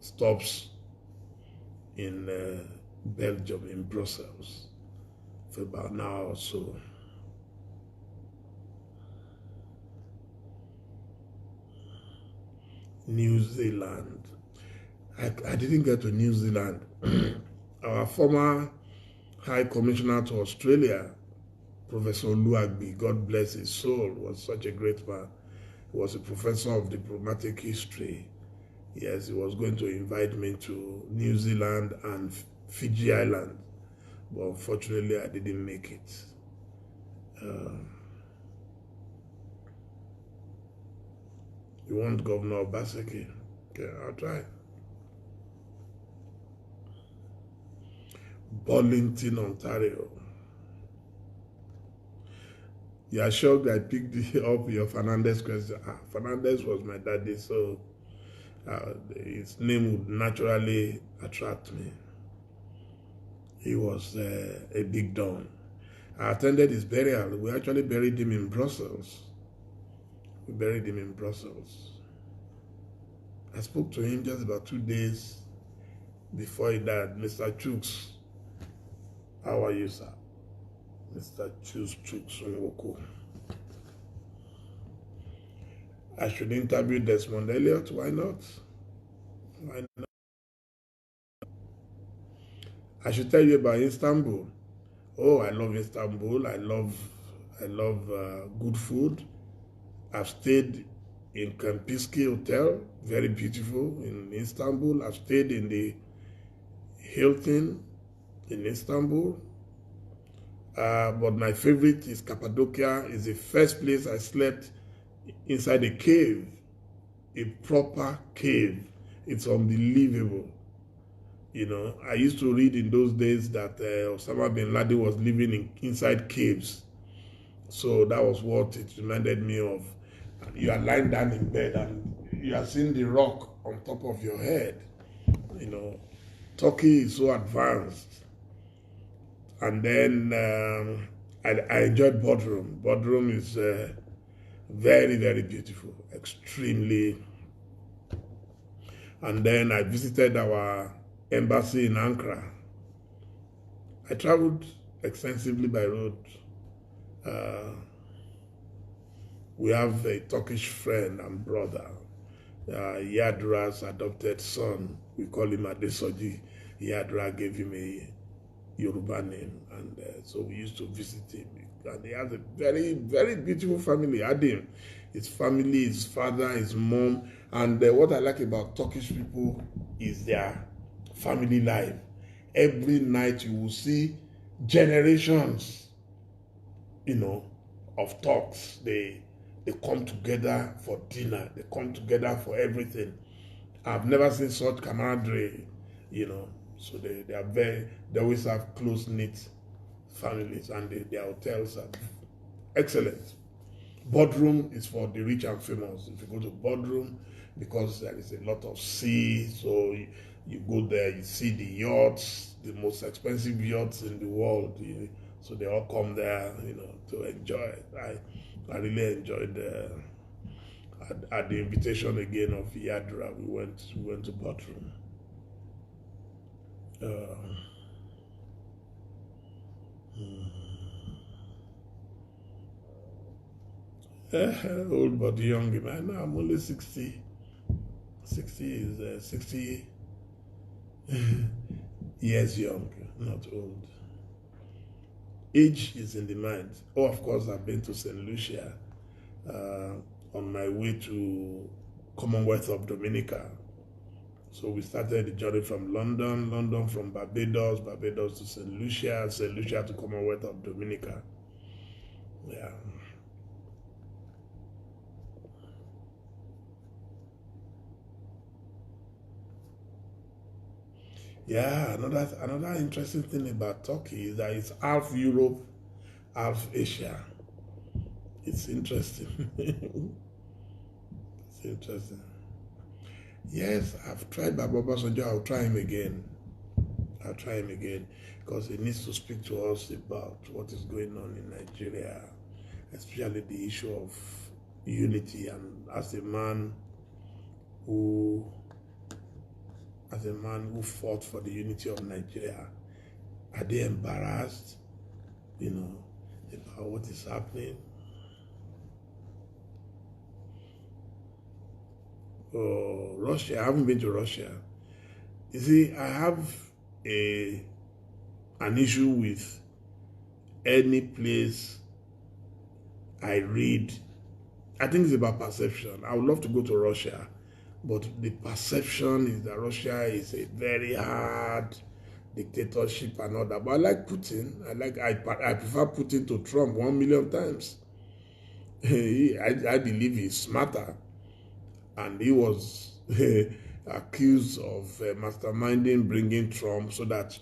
stops in Belgium, in Brussels, for about an hour or so. New Zealand. I didn't get to New Zealand. Our former High Commissioner to Australia, Professor Luagbi, God bless his soul, was such a great man. He was a professor of diplomatic history. Yes, he was going to invite me to New Zealand and Fiji Island, but unfortunately I didn't make it. You want Governor Obaseki? Okay, I'll try. Burlington, Ontario. You are shocked I picked up your Fernandez question. Fernandez was my daddy, so his name would naturally attract me. He was a big don. I attended his burial. We actually buried him in Brussels. We buried him in Brussels. I spoke to him just about 2 days before he died. Mr. Chooks, how are you, sir? Mr. Chooks Nwoko. I should interview Desmond Elliott. Why not? Why not? I should tell you about Istanbul. Oh, I love Istanbul. I love I love good food. I've stayed in Kampiski Hotel, very beautiful in Istanbul. I've stayed in the Hilton in Istanbul. But my favorite is Cappadocia. It's the first place I slept inside a cave, a proper cave. It's unbelievable. You know, I used to read in those days that Osama bin Laden was living inside caves. So that was what it reminded me of. You are lying down in bed and you are seeing the rock on top of your head. You know, Turkey is so advanced. And then I enjoyed Bodrum. Bodrum is very, very beautiful, extremely. And then I visited our embassy in Ankara. I traveled extensively by road. We have a Turkish friend and brother, Yadra's adopted son. We call him Adesoji. Yadra gave him a Yoruba name, and so we used to visit him. And he has a very, very beautiful family. Adim, his family, his father, his mom, and what I like about Turkish people is their family life. Every night you will see generations, you know, of talks. They come together for dinner. They come together for everything. I've never seen such camaraderie, you know. So they always have close-knit families, and their hotels are excellent. Bodrum is for the rich and famous. If you go to Bodrum, because there is a lot of sea, so you go there, you see the yachts, the most expensive yachts in the world. So they all come there, you know, to enjoy. I really enjoyed at the invitation again of Yadra. We went to Bodrum. Old but young man. I'm only 60. 60 is 60 years young, not old. Age is in the mind. Oh, of course, I've been to St. Lucia on my way to Commonwealth of Dominica. So we started the journey from London from Barbados to St. Lucia to Commonwealth of Dominica. Yeah. Yeah, another interesting thing about Turkey is that it's half Europe, half Asia. It's interesting. It's interesting. Yes, I've tried Baba Obasanjo. I'll try him again. Because he needs to speak to us about what is going on in Nigeria, especially the issue of unity. And as a man who fought for the unity of Nigeria, are they embarrassed, you know, about what is happening? Oh, Russia, I haven't been to Russia. You see, I have an issue with any place I read. I think it's about perception. I would love to go to Russia, but the perception is that Russia is a very hard dictatorship and all that. But I like Putin. I prefer Putin to Trump 1,000,000 times. I believe he's smarter. And he was accused of masterminding bringing Trump so that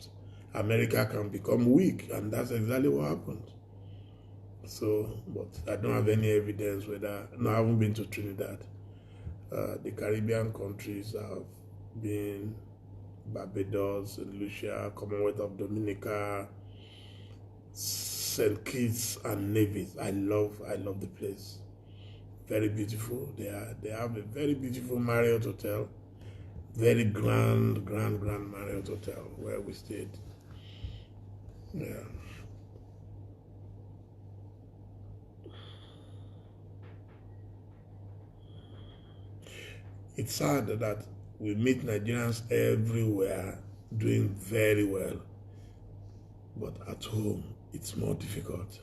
America can become weak. And that's exactly what happened. So, but I don't have any evidence whether... No, I haven't been to Trinidad. The Caribbean countries have been Barbados, St. Lucia, Commonwealth of Dominica, St. Kitts and Nevis. I love the place. Very beautiful. They have a very beautiful Marriott hotel, very grand Marriott hotel where we stayed. Yeah. It's sad that we meet Nigerians everywhere doing very well, but at home it's more difficult.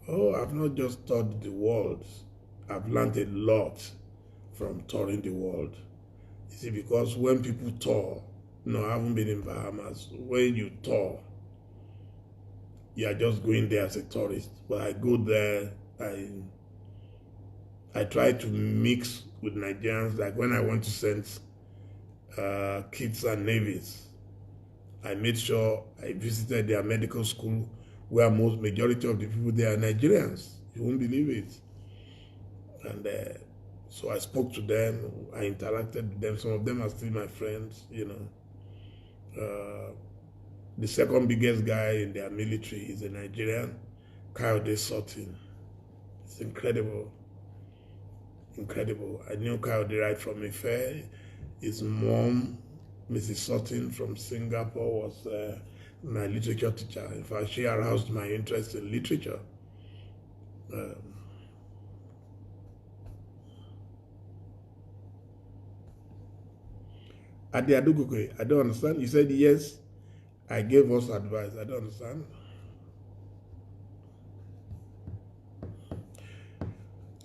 Oh, I've not just toured the world. I've learned a lot from touring the world. You see, because when people tour, no, I haven't been in Bahamas. When you tour, you are just going there as a tourist. But I go there, I try to mix with Nigerians. Like when I went to send kids and navies, I made sure I visited their medical school where majority of the people there are Nigerians. You won't believe it. And so I spoke to them, I interacted with them. Some of them are still my friends, you know. The second biggest guy in their military is a Nigerian, Kayode Sutton. It's incredible. Incredible. I knew Kayode right from Ife. His mom, Mrs. Sutton from Singapore, was my literature teacher. In fact, she aroused my interest in literature. Ade Adugoke, I don't understand. You said yes, I gave us advice. I don't understand.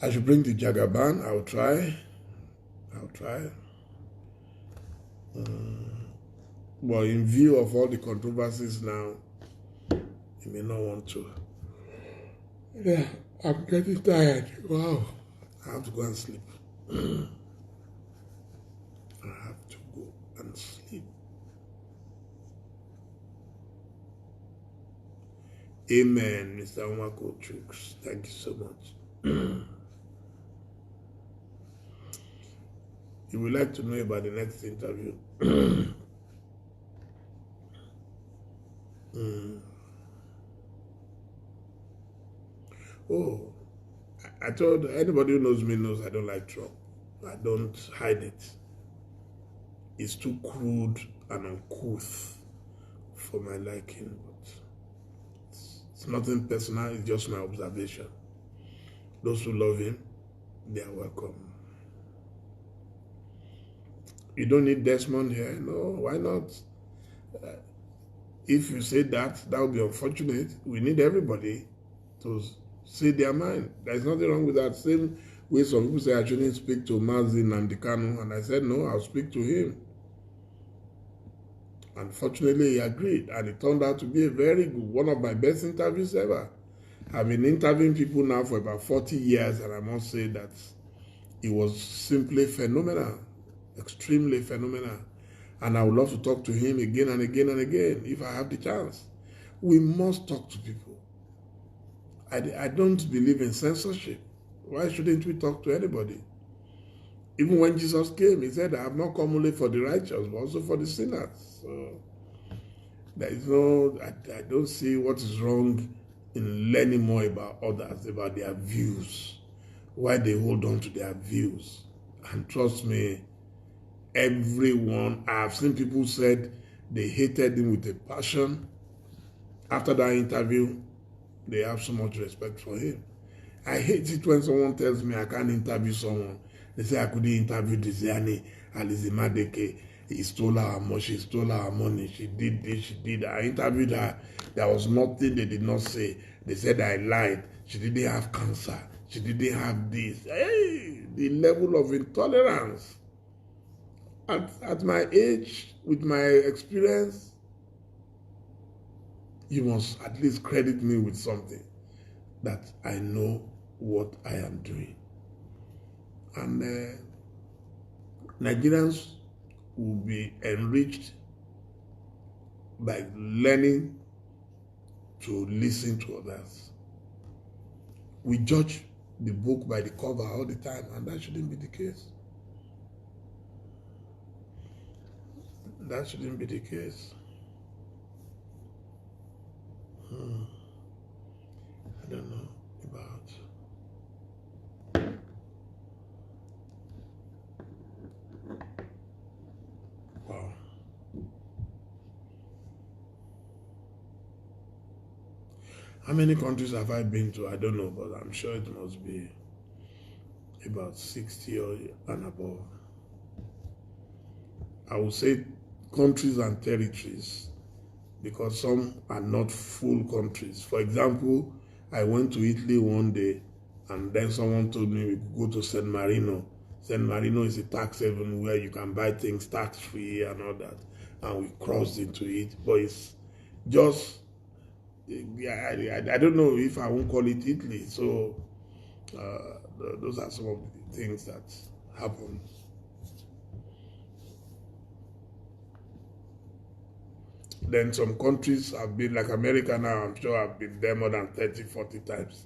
I should bring the Jagaban. I'll try. But in view of all the controversies now, you may not want to. Yeah, I'm getting tired. Wow. I have to go and sleep. I have to go and sleep. Amen, Mr. Omako Chooks. Thank you so much. You would like to know about the next interview. Oh, I told anybody who knows me knows I don't like Trump. I don't hide it. It's too crude and uncouth for my liking, but it's nothing personal, it's just my observation. Those who love him, they are welcome. You don't need Desmond here? No, why not? If you say that, that would be unfortunate. We need everybody to say their mind. There's nothing wrong with that. Same way some people say I shouldn't speak to Namdi, Kanu, and I said, no, I'll speak to him. Unfortunately, he agreed, and it turned out to be a very good, one of my best interviews ever. I've been interviewing people now for about 40 years, and I must say that it was simply phenomenal, extremely phenomenal. And I would love to talk to him again and again and again if I have the chance. We must talk to people. I don't believe in censorship. Why shouldn't we talk to anybody? Even when Jesus came, he said, I have not come only for the righteous, but also for the sinners. So there is no, I don't see what is wrong in learning more about others, about their views, why they hold on to their views. And trust me, everyone, I've seen people said they hated him with a passion. After that interview, they have so much respect for him. I hate it when someone tells me I can't interview someone. They say I couldn't interview Diziani, Alizimadeke. He stole our money, she stole our money, she did this, she did that. I interviewed her. There was nothing they did not say. They said I lied. She didn't have cancer. She didn't have this. Hey, the level of intolerance. At my age, with my experience, you must at least credit me with something that I know what I am doing. And Nigerians will be enriched by learning to listen to others. We judge the book by the cover all the time, and that shouldn't be the case. That shouldn't be the case. I don't know about. Wow. How many countries have I been to? I don't know, but I'm sure it must be about 60 or and above. I would say countries and territories, because some are not full countries. For example, I went to Italy one day, and then someone told me we could go to San Marino. San Marino is a tax haven where you can buy things tax-free and all that. And we crossed into it, but it's just, I don't know if I won't call it Italy. So those are some of the things that happen. Then some countries have been, like America now, I'm sure I've been there more than 30, 40 times.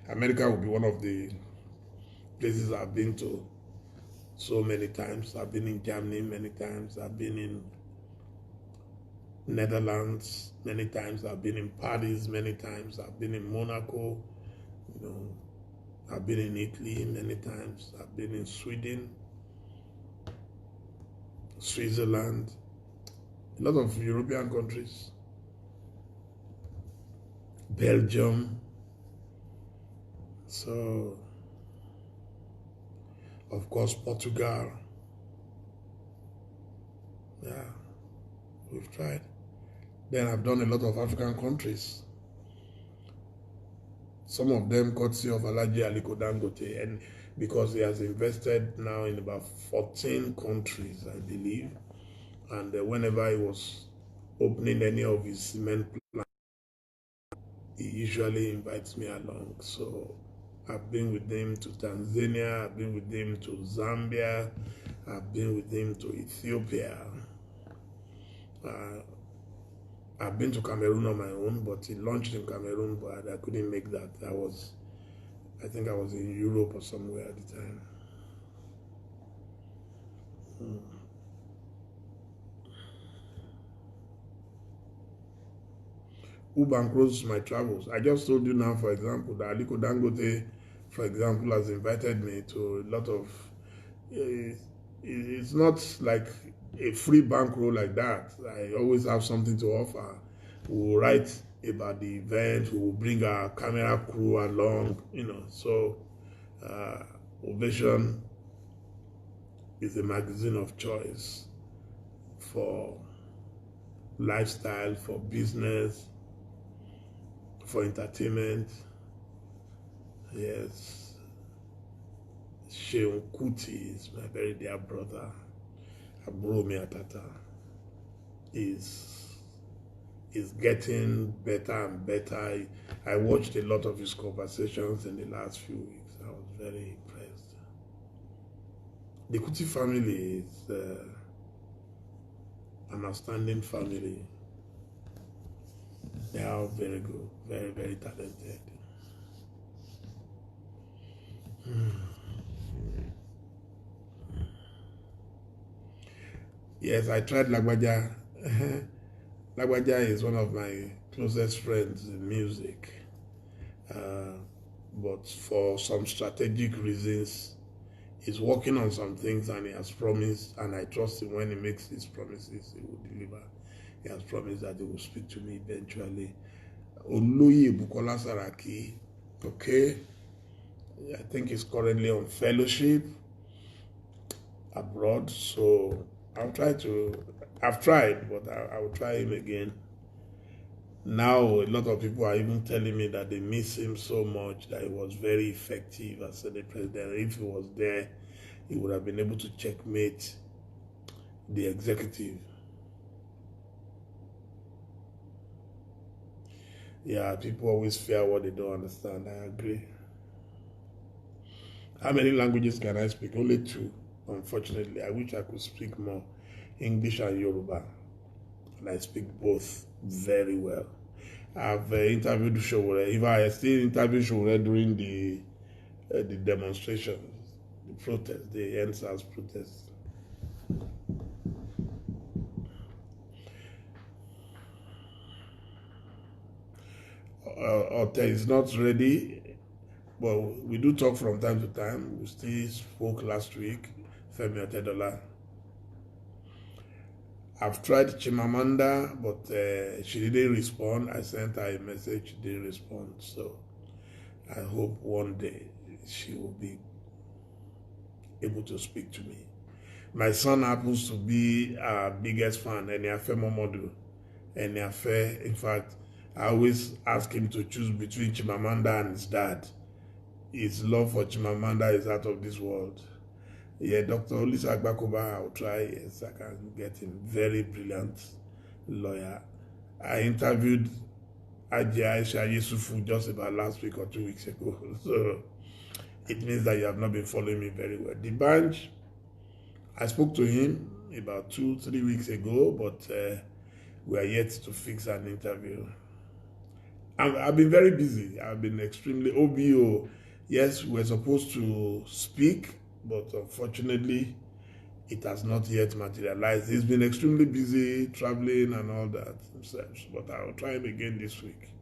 America will be one of the places I've been to so many times. I've been in Germany many times. I've been in Netherlands many times. I've been in Paris many times. I've been in Monaco. I've been in Italy many times. I've been in Sweden, Switzerland, a lot of European countries, Belgium. So, of course, Portugal. Yeah, we've tried. Then I've done a lot of African countries. Some of them courtesy of Alhaji Aliko Dangote, and because he has invested now in about 14 countries, I believe. And whenever he was opening any of his cement plants, he usually invites me along. So I've been with him to Tanzania, I've been with him to Zambia, I've been with him to Ethiopia. I've been to Cameroon on my own, but he launched in Cameroon, but I couldn't make that. I think I was in Europe or somewhere at the time. Who bankroll's my travels? I just told you now, for example, that Aliko Dangote, for example, has invited me to a lot of, it's not like a free bankroll like that. I always have something to offer. We'll write about the event, we'll bring our camera crew along, so Ovation is a magazine of choice for lifestyle, for business, for entertainment. Yes. Sheun Kuti is my very dear brother. Aburo Atata is getting better and better. I watched a lot of his conversations in the last few weeks. I was very impressed. The Kuti family is an outstanding family. They are very good, very, very talented. Yes, I tried Lagbaja. Lagbaja is one of my closest friends in music. But for some strategic reasons, he's working on some things and he has promised, and I trust him when he makes his promises, he will deliver. He has promised that he will speak to me eventually. Oluyi Bukola Saraki, okay. I think he's currently on fellowship abroad, so I've tried, but I will try him again. Now, a lot of people are even telling me that they miss him so much, that he was very effective as Senate President. If he was there, he would have been able to checkmate the executive. Yeah, people always fear what they don't understand. I agree. How many languages can I speak? Only 2, unfortunately. I wish I could speak more, English and Yoruba. And I speak both very well. I've interviewed Showore. If I still interview Showore during the demonstrations, the protests, the NSAS protests. Ote is not ready. Well, we do talk from time to time. We still spoke last week, Femi Otedola. I've tried Chimamanda, but she didn't respond. I sent her a message, she didn't respond. So I hope one day she will be able to speak to me. My son happens to be our biggest fan, Momodu. In fact, I always ask him to choose between Chimamanda and his dad. His love for Chimamanda is out of this world. Yeah, Dr. Olisa Agbakoba, I'll try. Yes, I can get him. Very brilliant lawyer. I interviewed Ajay Aisha Yusufu just about last week or 2 weeks ago. So it means that you have not been following me very well. The bench, I spoke to him about 2-3 weeks ago, but we are yet to fix an interview. I've been very busy. I've been extremely OBO. Yes, we're supposed to speak, but unfortunately, it has not yet materialized. He's been extremely busy traveling and all that himself, but I'll try him again this week.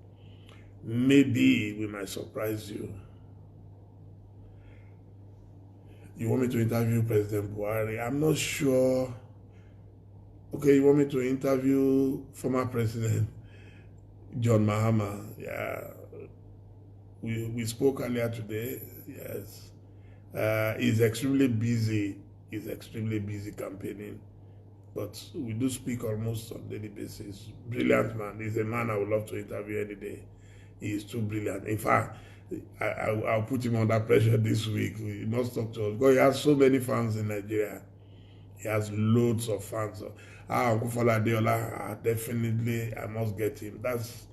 Maybe we might surprise you. You want me to interview President Buhari? I'm not sure. Okay, you want me to interview former President John Mahama? Yeah. We spoke earlier today. Yes. He's extremely busy. He's extremely busy campaigning. But we do speak almost on a daily basis. Brilliant man. He's a man I would love to interview any day. He is too brilliant. In fact, I'll put him under pressure this week. He must talk to us. Because he has so many fans in Nigeria. He has loads of fans. Uncle Fala Adeola, definitely I must get him. That's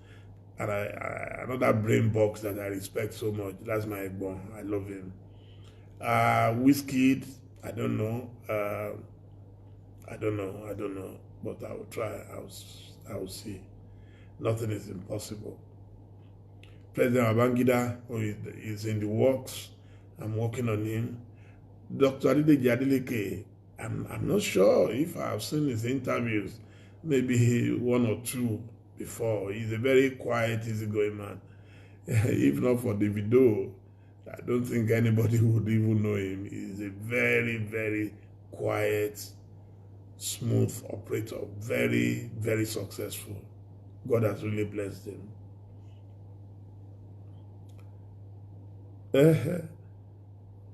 another brain box that I respect so much. That's my Egbon. I love him. Wizkid, I don't know. I don't know. But I will try. I will see. Nothing is impossible. President Babangida is in the works. I'm working on him. Dr. Adedeji Adeleke, I'm not sure if I've seen his interviews. Maybe 1 or 2 before. He's a very quiet, easygoing man. If not for the video, I don't think anybody would even know him. He's a very, very quiet, smooth operator. Very, very successful. God has really blessed him.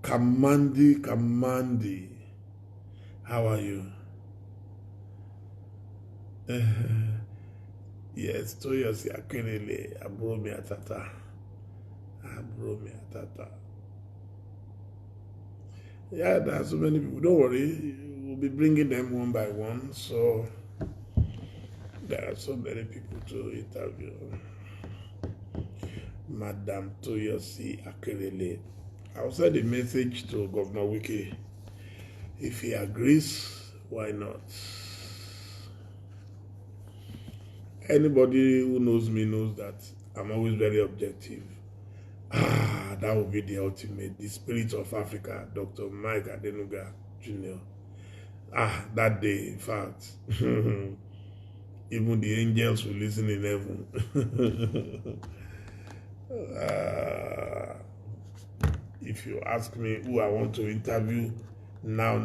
Kamandi. How are you? Yes, Toyosi Akelele, Abromi Atata. Yeah, there are so many people. Don't worry, we'll be bringing them one by one. So there are so many people to interview. Madam Toyosi Akelele. I'll send a message to Governor Wiki. If he agrees, why not? Anybody who knows me knows that I'm always very objective. That would be the ultimate. The spirit of Africa, Dr. Mike Adenuga Jr. That day, in fact, even the angels will listen in heaven. If you ask me who I want to interview now,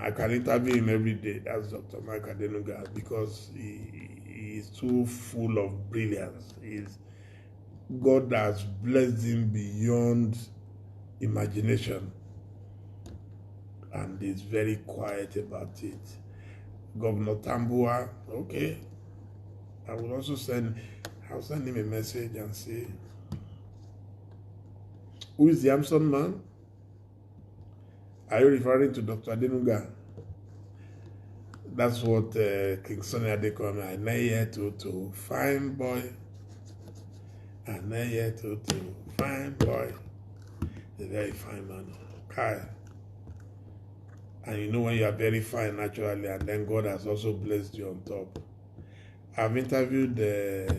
I can interview him every day. That's Dr. Mike Adenuga, because he is too full of brilliance. God has blessed him beyond imagination, and he's very quiet about it. Governor Tambua, okay. I'll send him a message and say, who is the Amson man? Are you referring to Dr. Adenuga? That's what King Sonny Adekwame, Aneye fine boy. Aneye fine boy. A very fine man. Kai. And you know when you are very fine naturally, and then God has also blessed you on top. I've interviewed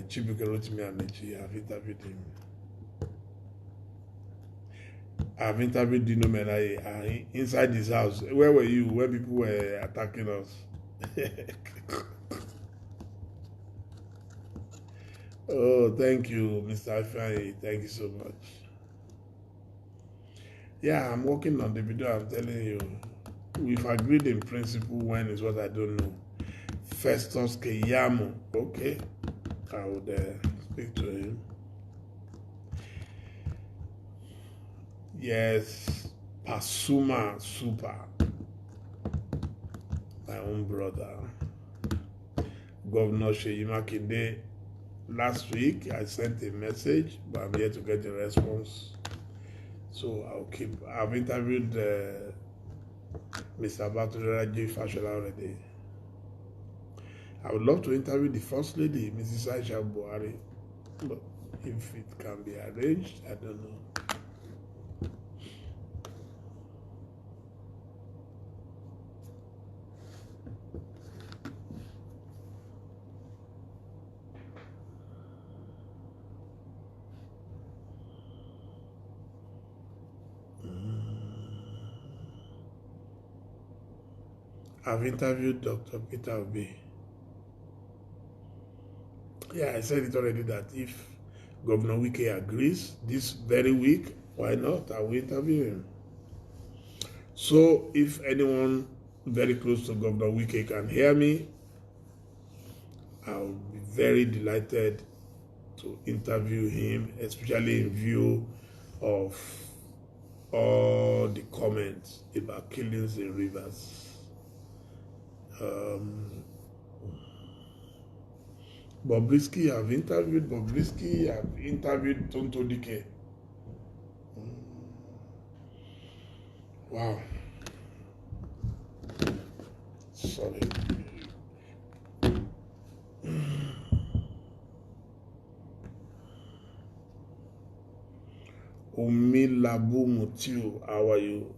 Chibuke Rotimi Amechi. I've interviewed him. I've interviewed Dino Menaye inside his house. Where were you when people were attacking us? Oh, thank you, Mr. Afai. Thank you so much. Yeah, I'm working on the video. I'm telling you. We've agreed in principle. When is what I don't know. Festus Keyamo. Okay. I would speak to him. Yes, Pasuma Super, my own brother. Governor Seyi Makinde, last week I sent a message, but I'm yet to get a response. So I've interviewed Mr. Batureraji Fashola already. I would love to interview the First Lady, Mrs. Aisha Buhari, but if it can be arranged, I don't know. I've interviewed Dr. Peter Obi. Yeah, I said it already that if Governor Wike agrees this very week, why not? I will interview him. So if anyone very close to Governor Wike can hear me, I'll be very delighted to interview him, especially in view of all the comments about killings in rivers. Bobrisky, I've interviewed Bobrisky, I've interviewed Tonto Dike. Wow. Sorry. Omilabu Mutiu, how are you?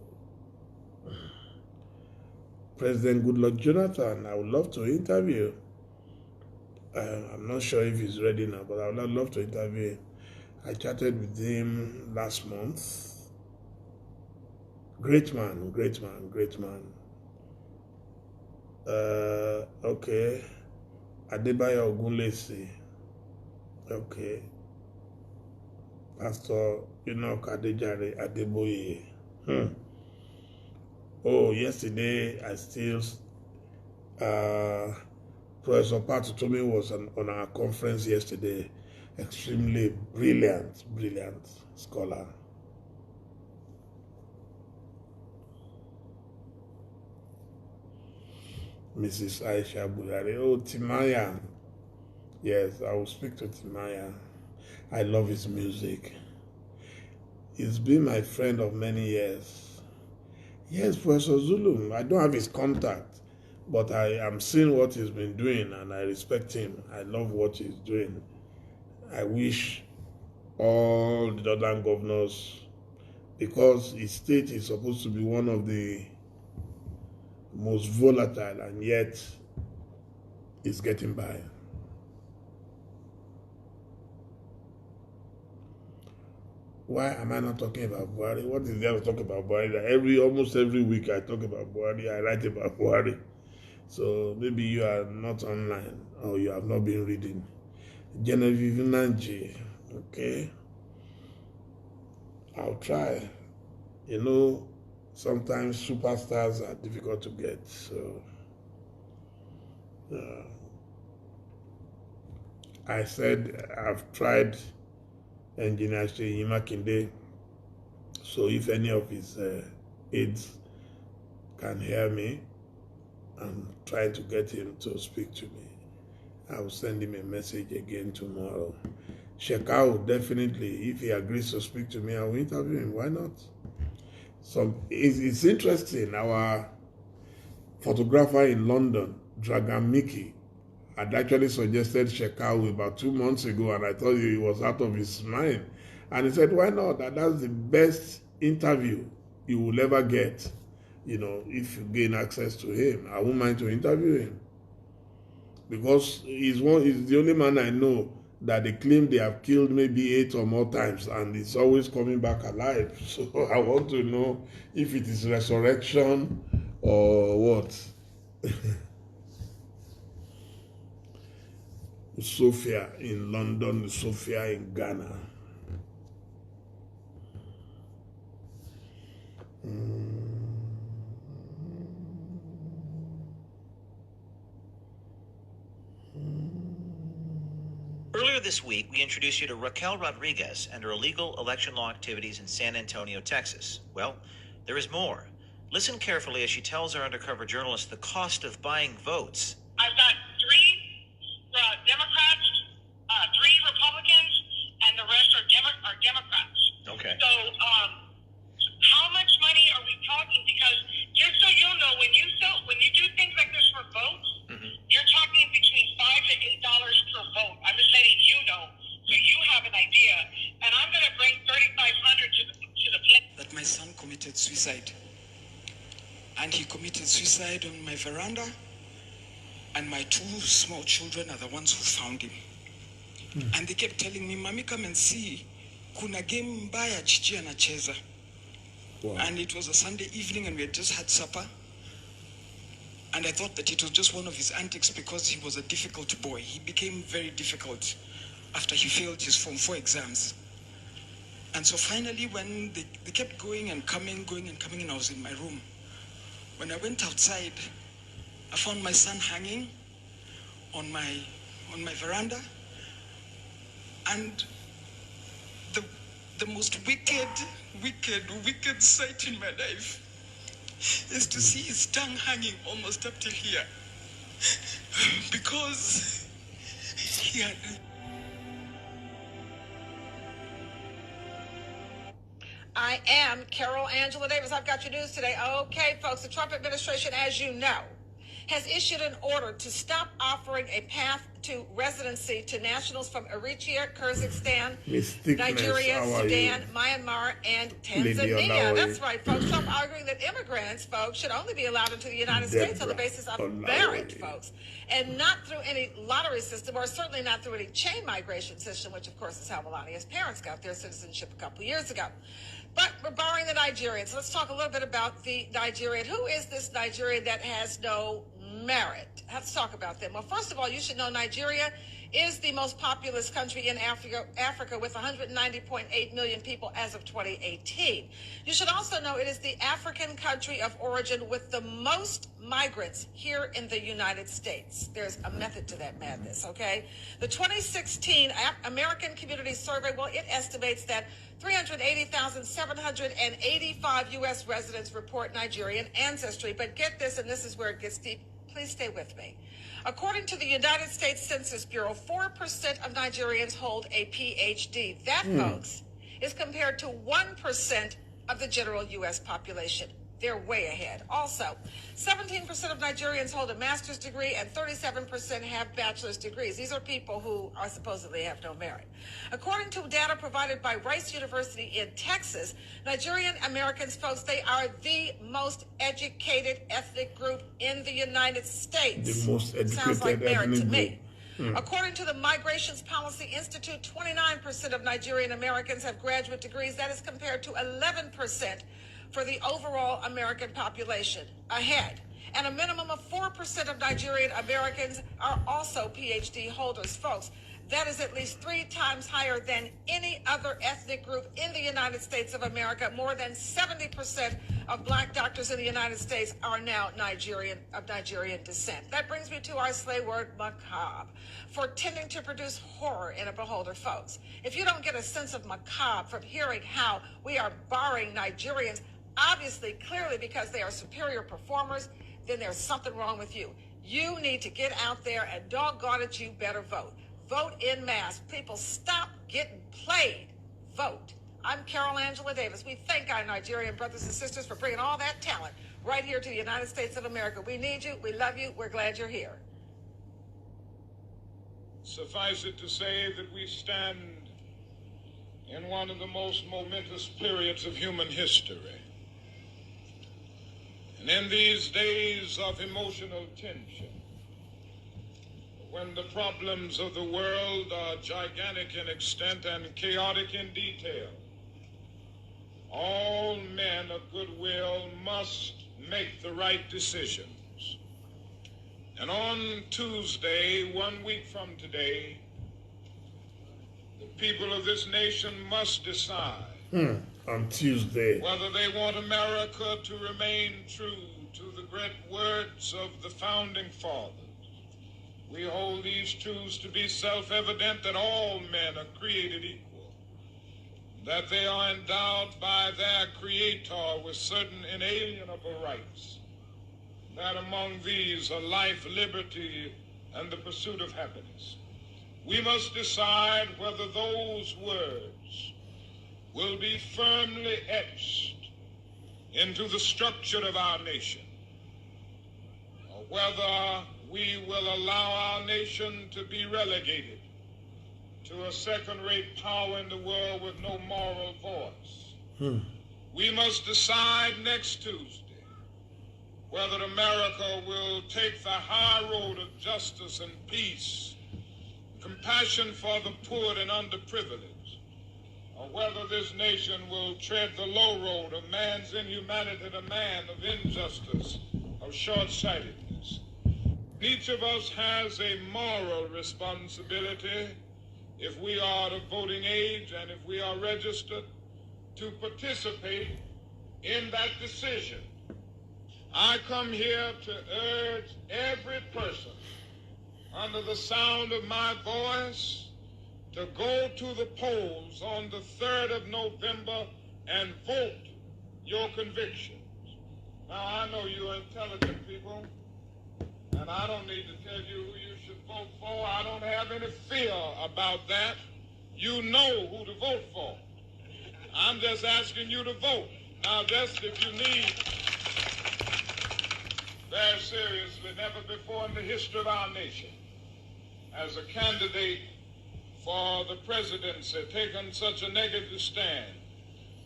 President Goodluck Jonathan, I would love to interview. I'm not sure if he's ready now, but I would love to interview him. I chatted with him last month. Great man, great man, great man. Okay. Adebayo Ogunlesi. Okay. Pastor Enoch Adejare Adeboye. Oh, yesterday I still Professor Patutomi was on our conference yesterday. Extremely brilliant scholar. Mrs. Aisha Buhari. Oh, Timaya. Yes, I will speak to Timaya. I love his music. He's been my friend of many years. Yes, Professor Zulu. I don't have his contact, but I am seeing what he's been doing and I respect him. I love what he's doing. I wish all the other governors, because his state is supposed to be one of the most volatile and yet is getting by. Why am I not talking about Buhari? What is there to talk about Buhari? Almost every week I talk about Buhari, I write about Buhari. So maybe you are not online or you have not been reading. Genevieve Nanji, okay? I'll try. You know, sometimes superstars are difficult to get, so I said I've tried Engineer Seyi Makinde, so if any of his aides can hear me, I'm trying to get him to speak to me. I will send him a message again tomorrow. Shekau, definitely, if he agrees to speak to me, I will interview him. Why not? It's interesting. Our photographer in London, Dragan Miki, had actually suggested Shekau about 2 months ago, and I thought he was out of his mind. And he said, why not? That's the best interview you will ever get, you know, if you gain access to him. I won't mind to interview him. Because he's the only man I know that they claim they have killed maybe 8 or more times, and he's always coming back alive. So I want to know if it is resurrection or what. Sophia in London, Sophia in Ghana. Earlier this week, we introduced you to Raquel Rodriguez and her illegal election law activities in San Antonio, Texas. Well, there is more. Listen carefully as she tells our undercover journalist the cost of buying votes. I've got 3 Democrats, 3 committed suicide. And he committed suicide on my veranda, and my 2 small children are the ones who found him. And they kept telling me, Mami, come and see, kuna game mbaya chichi anacheza. Wow. And it was a Sunday evening and we had just had supper. And I thought that it was just one of his antics because he was a difficult boy. He became very difficult after he failed his Form 4 exams. And so finally, when they kept going and coming, and I was in my room. When I went outside, I found my son hanging on my veranda. And the most wicked sight in my life is to see his tongue hanging almost up till here. Because he had... I am Carol Angela Davis. I've got your news today. Okay, folks, the Trump administration, as you know, has issued an order to stop offering a path to residency to nationals from Eritrea, Kyrgyzstan, Nigeria, Sudan, Myanmar, and Tanzania. That's right, folks. Trump arguing that immigrants, folks, should only be allowed into the United States on the basis of merit, folks, and not through any lottery system, or certainly not through any chain migration system, which, of course, is how Melania's parents got their citizenship a couple of years ago. But we're borrowing the Nigerians. Let's talk a little bit about the Nigerian. Who is this Nigerian that has no merit? Let's talk about them. Well, first of all, you should know Nigeria is the most populous country in Africa with 190.8 million people as of 2018. You should also know it is the African country of origin with the most migrants here in the United States. There's a method to that madness, okay? The 2016 American Community Survey, well, it estimates that 380,785 U.S. residents report Nigerian ancestry. But get this, and this is where it gets deep. Please stay with me. According to the United States Census Bureau, 4% of Nigerians hold a PhD. That, folks, is compared to 1% of the general U.S. population. They're way ahead. Also, 17% of Nigerians hold a master's degree and 37% have bachelor's degrees. These are people who are supposedly have no merit. According to data provided by Rice University in Texas, Nigerian Americans, folks, they are the most educated ethnic group in the United States. The most educated Sounds like merit to me. group. According to the Migrations Policy Institute, 29% of Nigerian Americans have graduate degrees. That is compared to 11% for the overall American population, ahead. And a minimum of 4% of Nigerian Americans are also PhD holders, folks. That is at least 3 times higher than any other ethnic group in the United States of America. More than 70% of black doctors in the United States are now of Nigerian descent. That brings me to our slay word, macabre, for tending to produce horror in a beholder, folks. If you don't get a sense of macabre from hearing how we are barring Nigerians, obviously, clearly because they are superior performers, then there's something wrong with you. You need to get out there and doggone it, you better vote. Vote en masse. People, stop getting played. Vote. I'm Carol Angela Davis. We thank our Nigerian brothers and sisters for bringing all that talent right here to the United States of America. We need you. We love you. We're glad you're here. Suffice it to say that we stand in one of the most momentous periods of human history. And in these days of emotional tension, when the problems of the world are gigantic in extent and chaotic in detail, all men of goodwill must make the right decisions. And on Tuesday, 1 week from today, the people of this nation must decide on Tuesday whether they want America to remain true to the great words of the founding fathers. We hold these truths to be self-evident, that all men are created equal, that they are endowed by their Creator with certain inalienable rights, that among these are life, liberty, and the pursuit of happiness. We must decide whether those words will be firmly etched into the structure of our nation, or whether we will allow our nation to be relegated to a second-rate power in the world with no moral voice. We must decide next Tuesday whether America will take the high road of justice and peace, compassion for the poor and underprivileged, or whether this nation will tread the low road of man's inhumanity to man, of injustice, of short-sightedness. Each of us has a moral responsibility, if we are of voting age and if we are registered, to participate in that decision. I come here to urge every person under the sound of my voice to go to the polls on the 3rd of November and vote your convictions. Now, I know you're intelligent people, and I don't need to tell you who you should vote for. I don't have any fear about that. You know who to vote for. I'm just asking you to vote. Now, just if you need, very seriously, never before in the history of our nation, as a candidate for the presidency, taken such a negative stand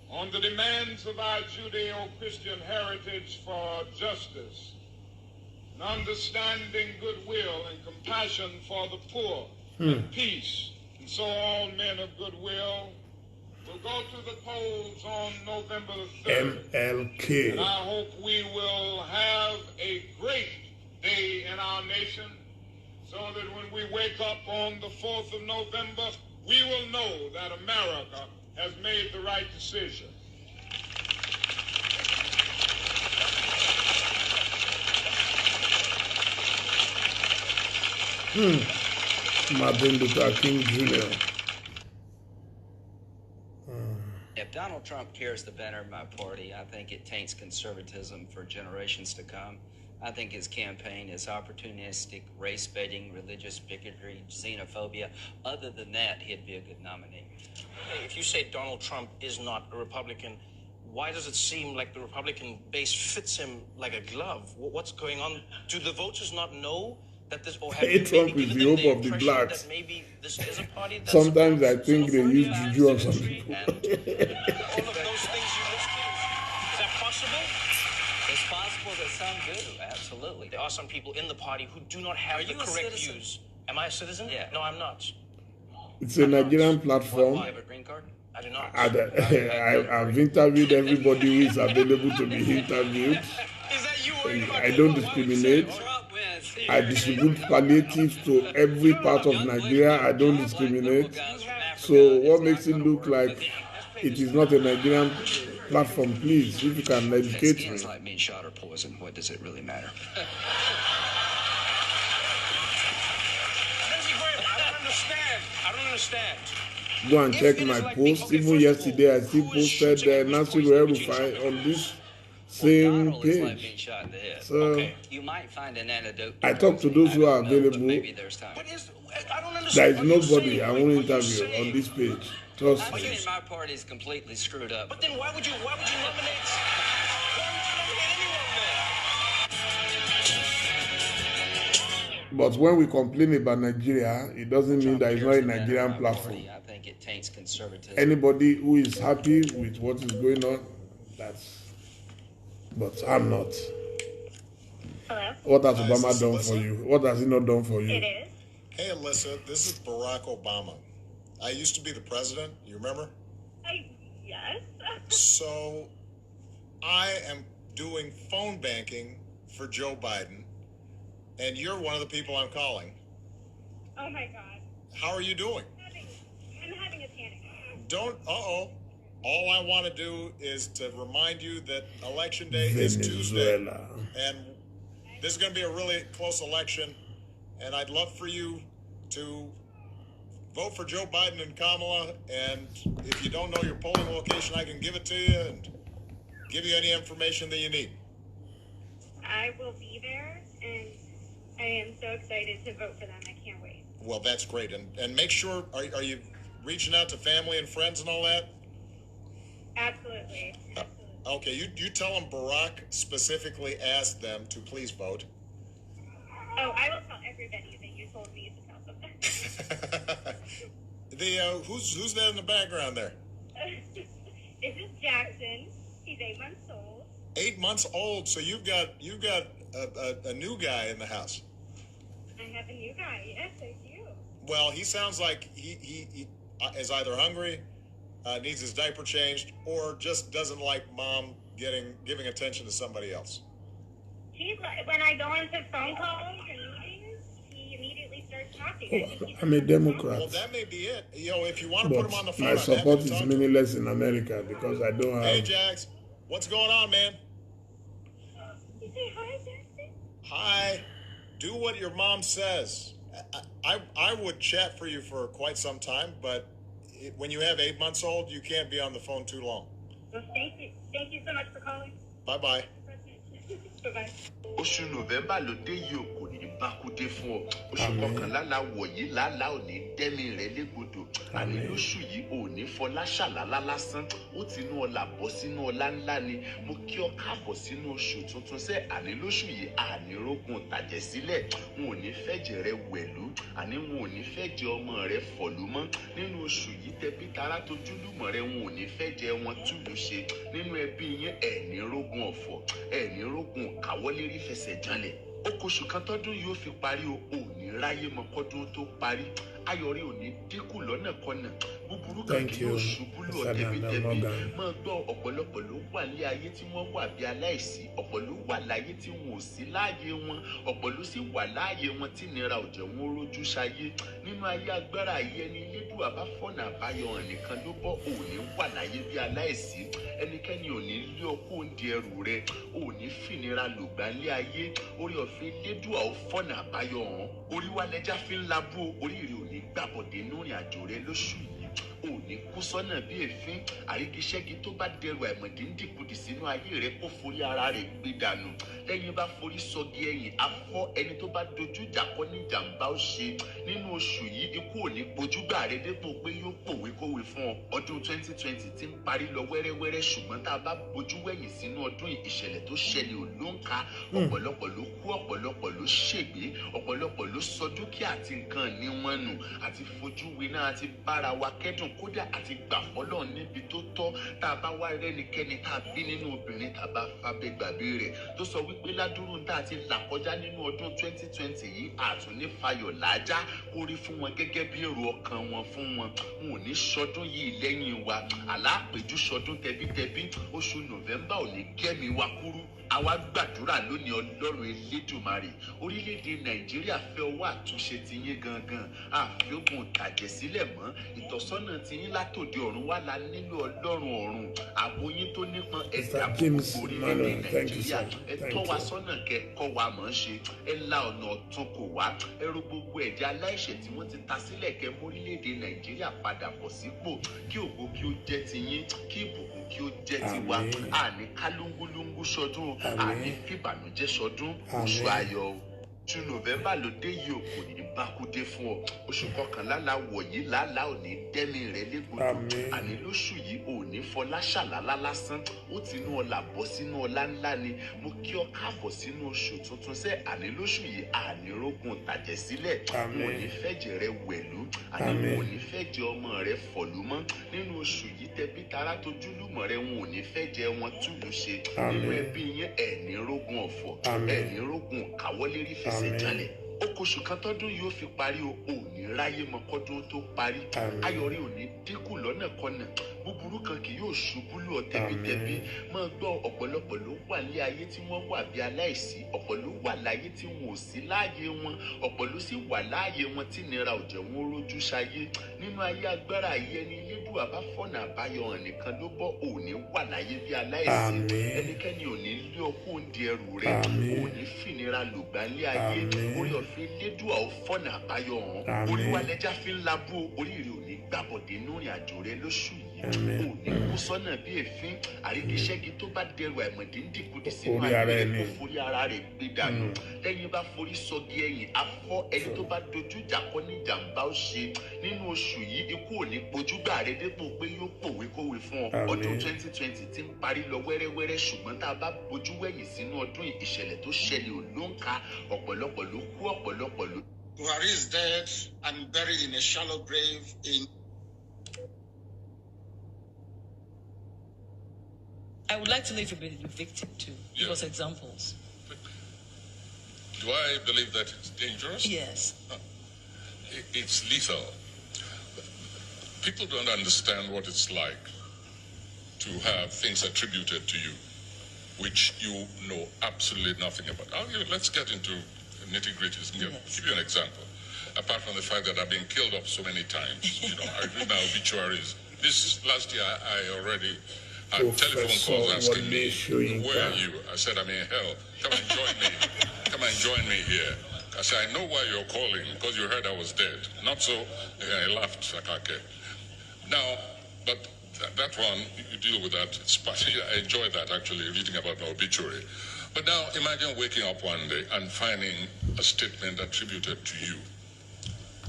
on the demands of our Judeo-Christian heritage for justice, and understanding, goodwill, and compassion for the poor, and peace. And so all men of goodwill will go to the polls on November the 3rd. MLK. And I hope we will have a great day in our nation, so that when we wake up on the 4th of November, we will know that America has made the right decision. Martin Luther King Jr. If Donald Trump cares the banner of my party, I think it taints conservatism for generations to come. I think his campaign is opportunistic, race-baiting, religious bigotry, xenophobia. Other than that, he'd be a good nominee. If you say Donald Trump is not a Republican, why does it seem like the Republican base fits him like a glove? What's going on? Do the voters not know that this, or have Hey, Trump is the hope of the blacks. that maybe this is a party that's Sometimes I about think they use xenophobia, juju on some bigotry, people. and all of those things you listed? Is that possible? It's possible that some do, absolutely. There are some people in the party who do not have the you a correct citizen? views. Am I a citizen? Yeah. No, I'm not. It's a Nigerian platform. Why, have a green card? I do not. I've interviewed everybody who is available to be interviewed. Is that you worried about I don't people? Why would you discriminate. say it? I distribute palliatives to every part of Nigeria. I don't discriminate. So what makes it look like it is not a Nigerian platform? Please, if you can educate me. It's like being shot or poisoned. What does it really matter? I don't understand. Go and check my post. Even yesterday, I still posted Nancy El-Rufai on this same Donald is like being page. shot in the head. So You might find an antidote. I talk to those who are available. Maybe there's time. I don't understand. There is Are you nobody saying- I are won't you interview saying- on this page. Trust I me. think my party is completely screwed up. But then why would you nominate anyone then? But when we complain about Nigeria, it doesn't mean that it's not a Nigerian platform. I think it taints conservatism. Anybody who is happy with what is going on, that's. But I'm not. Hello? What has Hi, is Obama this done Alyssa? for you? What has he not done for It you? is. Hey, Alyssa, this is Barack Obama. I used to be the president, you remember? Yes. So I am doing phone banking for Joe Biden, and you're one of the people I'm calling. Oh my God. How are you doing? I'm having a panic. Don't, All I want to do is to remind you that Election Day is Tuesday, Venezuela. and this is going to be a really close election, and I'd love for you to vote for Joe Biden and Kamala, and if you don't know your polling location, I can give it to you and give you any information that you need. I will be there, and I am so excited to vote for them. I can't wait. Well, that's great. And make sure, are you reaching out to family and friends and all that? Absolutely. Okay, you tell them Barack specifically asked them to please vote. Oh, I will tell everybody that you told me to tell them. Who's that in the background there? This is Jackson. He's 8 months old. 8 months old. So you've got a new guy in the house. I have a new guy. Yes, I do. Well, he sounds like he is either hungry, needs his diaper changed, or just doesn't like mom giving attention to somebody else. He's like, when I go into phone calls and meetings, he immediately starts talking. I'm a Democrat. Well, that may be it. You know, if you want to put him on the phone, my I'm support happy to is talk to him. meaningless in America because I don't have. Hey, Jax, what's going on, man? You say hi, Jackson? Hi. Do what your mom says. I would chat for you for quite some time, but when you have 8 months old, you can't be on the phone too long. Well, thank you. Thank you so much for calling. Bye-bye. Bye-bye. Oṣù November ló dé yìí kò ní bákúdé fún ọ. Oṣù kọkànlá la wọ̀ yìí làálàá ò ní dẹ́mi rẹ̀ légbodò. Àní lóṣù yìí ò ní fọlá ṣàlálá lásán. Ó ti inú ọlà bọ́ sínú ọlá ńlá ni. Mo kí ọ káàbọ̀ sínú oṣù tuntun sẹ́. Àní lóṣù yìí àní rógun tàjẹ̀ sílẹ̀. N ò ní fẹ́jẹ̀ rẹ wẹ̀lú. Àní n ò ní fẹ́jẹ̀ ọmọ rẹ fọ̀lú mọ́. Nínú oṣù yìí tẹbí tará tojúlùmọ̀ rẹ n ò ní fẹ́jẹ̀ wọn túlù ṣe. Nínú ẹbí yín ẹ̀ ní rógun ọ̀fọ̀. Ẹ̀ ní rógun kàwọ́lérí fẹsẹ̀ janlẹ̀. Ó kóṣù kan tọ́dún yóò fi parí o ò ní ráyé mọ kọ́dún tó parí. Ayọ̀rí ò ní dínkù lọ́nà kọ́nà. Búburú kan kì yóò ṣubú lù ọ́ tẹ̀bítẹ̀bí. Máa gbọ́ ọ̀pọ̀lọpọ̀ ló wà ní ayé tí wọ́n wà bí aláìsí. Ọ̀pọ̀ ló wà láyé tí wọn ò sí láàyè wọn. Ọ̀pọ̀ ló sì wà láàyè wọn tí nira ò jẹ́ wọn rójú ṣayé. Nínú ayé agbára ayé ẹni Elédùà bá fọ̀nà àbáyọ hàn nìkan ló bọ́ ò ní wà láyé bí aláìsí. Ẹnikẹ́ni ò ní lé ọkọ òǹdí ẹrù rẹ. Ò ní fìnira lògbà lé ayé. Orí ọ̀fẹ́ Elédùà ó fọ̀nà àbáyọ hàn. Orí wa lẹ́jà fi ń labú orí rẹ̀ ò ní gbàbọ̀dé nínú ìrìn àjò rẹ lóṣù yìí. Ò ní kú sọ́nà bí èéfín. Àrígiṣẹ́gi tó bá dẹrù àìmọ̀dé ń dìkudì sínú ayé rẹ kó forí ara rẹ̀ gbé dànù. Lẹ́yìn bá forí sọgi ẹ̀yìn afọ́ ẹni tó bá dojú ìjà kọ́ ní ìjàmbá ó ṣe. Nínú oṣù yìí ikú ò ní gbojúgbà rẹ dépò pé yóò pòwe kówe fún ọ. Ọdún 2020 ti ń parí lọ wẹ́rẹ́wẹ́rẹ́ ṣùgbọ́n tá a bá bojú wẹ̀yìn sínú ọdún ìṣẹ̀lẹ̀ tó ṣẹlẹ̀ ò ló ń ka. Ọ̀pọ̀lọpọ̀ ló kú ọ̀pọ̀lọpọ̀ ló ṣègbé ọ̀pọ̀lọpọ̀ ló sọ dúkìá àti nǹkan ní wọn nù àti fojú winá àti bára wa kẹ́dùn kódà àti gbà fọ́lọ́ níbi tó tọ́. Tá a bá wá rẹ́nikẹ́ni tá a bí nínú obìnrin tá a bá fábẹ́ gbàgbé rẹ̀ tó sọ wípé ládùúrú tá a ti là kọjá nínú ọdún 2020 yìí àtúní fayọ̀ lájá kó rí fún wọn gẹ́gẹ́ bí èrò ọkàn wọn fún wọn. N ò ní ṣọdún yìí lẹ́yìn wa àlápèjú ṣọdún tẹbítẹbí. Oṣù November ò ní gẹ́mi wa kúrú. Àwa gbàdúrà lónìí Ọlọ́run Elédùmarè orílẹ̀-èdè Nàìjíríà fẹ́ ọwọ́ àtúnṣe ti yín gangan àfi ogun tàjẹ̀ sílẹ̀ mọ́ ìtọ́sọ́nà ti yín látòde ọ̀run wá la nílò Ọlọ́run ọ̀run ààbò yín tó nípọn ẹ̀dá gbogbo orílẹ̀-èdè Nàìjíríà ẹ tọ́ wa sọ́nà kẹ́ kọ́ wa mọ̀ ń ṣe ẹ la ọ̀nà ọ̀tun kò wá ẹ ro gbogbo ẹ̀jẹ̀ aláìṣẹ̀ tí wọ́n ti ta sílẹ̀ kẹ́ mórílẹ̀-èdè Nàìjíríà padà bọ̀ sípò kí ògo kí ó jẹ́ ti yín kí ìbùkún kí ó jẹ́ tiwa àní kálúngúlúngú ṣọdún àní fìbànújẹ́ ṣọdún oṣù ayọ̀ oṣù November ló dé yìí ò kò ní bákúdé fún ọ. Oṣù kọkànlá la wọ̀ yìí làálàá ò ní dẹ́mi rẹ̀ légbodò. Àní lóṣù yìí ò ní fọlá ṣàlálá lásán. Ó ti inú ọlà bọ́ sínú ọlá ńlá ni. Mo kí ọ káàbọ̀ sínú oṣù tuntun sẹ́. Àní lóṣù yìí àní rógun tàjẹ̀ sílẹ̀. N ò ní fẹ́jẹ̀ rẹ wẹ̀lú. Àní n ò ní fẹ́jẹ̀ ọmọ rẹ fọ̀lú mọ́. Nínú oṣù yìí tẹbí tará tojúlùmọ̀ rẹ n ò ní fẹ́jẹ̀ wọn túlù ṣe. Nínú ẹbí yín ẹ̀ ní rógun ọ̀fọ̀. Ẹ̀ ní rógun kàwọ́lérí fẹsẹ̀ janlẹ̀. Ó kóṣù kan tọ́dún yóò fi parí o ò ní ráyé mọ kọ́dún tó parí. Ayọ̀rí ò ní dínkù lọ́nà kọ́nà. Búburú kan kì yóò ṣubú lù ọ́ tẹ̀bítẹ̀bí. Máa gbọ́ ọ̀pọ̀lọpọ̀ ló wà ní ayé tí wọ́n wà bí aláìsí. Ọ̀pọ̀ ló wà láyé tí wọn ò sí láàyè wọn. Ọ̀pọ̀ ló sì wà láàyè wọn tí nira ò jẹ́ wọn rójú ṣayé. Nínú ayé agbára ayé ẹni Elédùà bá fọ̀nà àbáyọ hàn nìkan ló bọ́ ò ní wà láyé bí aláìsí. Ẹnikẹ́ni ò ní lé ọkọ òǹdí ẹrù rẹ̀. Ò ní fìnira lògbà lé ayé. Orí ọ̀fẹ́ Elédùà ó fọ̀nà àbáyọ hàn. Orí wa lẹ́jà fi ń labú orí rẹ̀ ò ní gbàbọ̀dé nínú ìrìn àjò rẹ lóṣù yìí. Ò ní kú sọ́nà bí èéfín. Àrígiṣẹ́gi tó bá dẹrù àìmọ̀dé ń dìkudì sínú ayé rẹ̀ kó forí ara rẹ̀ gbé dànù. Lẹ́yìn bá forí sọgi ẹ̀yìn afọ́ ẹni tó bá dojú ìjà kọ́ ní ìjàmbá ó ṣe. Nínú oṣù yìí ikú ò ní gbojúgbà rẹ dépò pé yóò pòwe kówe fún ọ. Ọdún 2020 ti ń parí lọ wẹ́rẹ́wẹ́rẹ́ ṣùgbọ́n tá a bá bojú wẹ̀yìn sínú ọdún ìṣẹ̀lẹ̀ tó ṣẹlẹ̀ ò ló ń ka ọ̀pọ̀lọpọ̀ ló kú ọ̀pọ̀lọpọ̀ ló. Buhari is dead and buried in a shallow grave in I would like to know if you've been a victim too. Give us examples. Do I believe that it's dangerous? Yes. It's lethal. People don't understand what it's like to have things attributed to you, which you know absolutely nothing about. Let's get into nitty-gritties. Give you an example. Apart from the fact that I've been killed off so many times, I read my obituaries. This last year, I already had telephone calls asking me, where are you? I said, I'm in hell. Come and join me. Come and join me here. I said, I know why you're calling, because you heard I was dead. Not so. I laughed, Sakake. Now, but that one, you deal with that. I enjoy that, actually, reading about my obituary. But now, imagine waking up one day and finding a statement attributed to you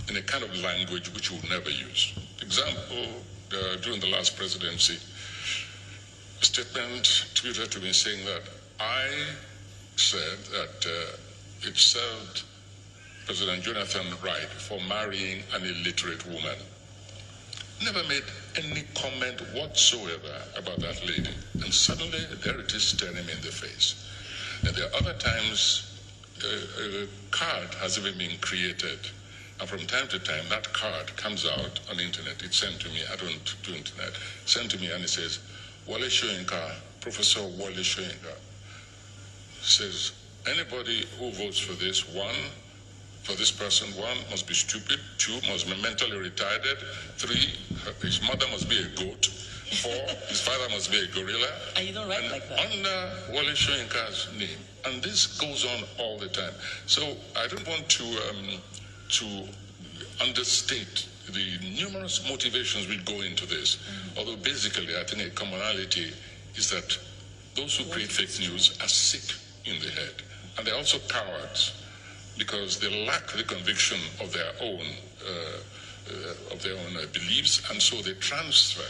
in a kind of language which you would never use. Example, during the last presidency, a statement attributed to me saying that I said that it served President Jonathan right for marrying an illiterate woman. Never made any comment whatsoever about that lady. And suddenly, there it is staring him in the face. And there are other times, a card has even been created. And from time to time, that card comes out on the internet. It's sent to me. I don't do internet. Sent to me, and it says, Wale Soyinka, Professor Wale Soyinka, says, anybody who votes for this, for this person, 1, must be stupid, 2, must be mentally retarded, 3, his mother must be a goat, 4, his father must be a gorilla. And you don't write like that? Under Wale Soyinka's name. And this goes on all the time. So I don't want to understate the numerous motivations which go into this. Although basically, I think a commonality is that those who create fake news are sick in the head. And they're also cowards because they lack the conviction of their own beliefs, and so they transfer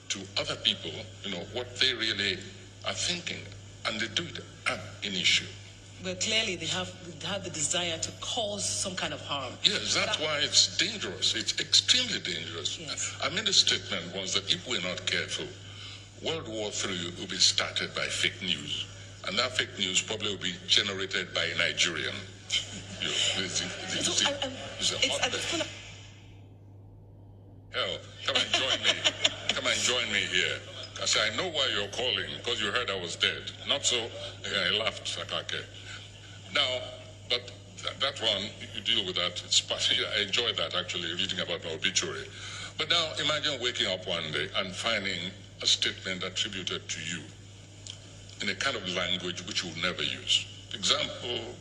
to other people, what they really are thinking, and they do it ab initio. Well, clearly they have the desire to cause some kind of harm. Yes, that's why it's dangerous. It's extremely dangerous. Yes. I made a statement once that if we're not careful, World War III will be started by fake news. And that fake news probably will be generated by a Nigerian. Hell, come and join me. Come and join me here. I said, I know why you're calling, because you heard I was dead. Not so. I laughed, Sakake. Now, but that one, you deal with that. I enjoy that, actually, reading about my obituary. But now, imagine waking up one day and finding a statement attributed to you in a kind of language which you would never use. Example,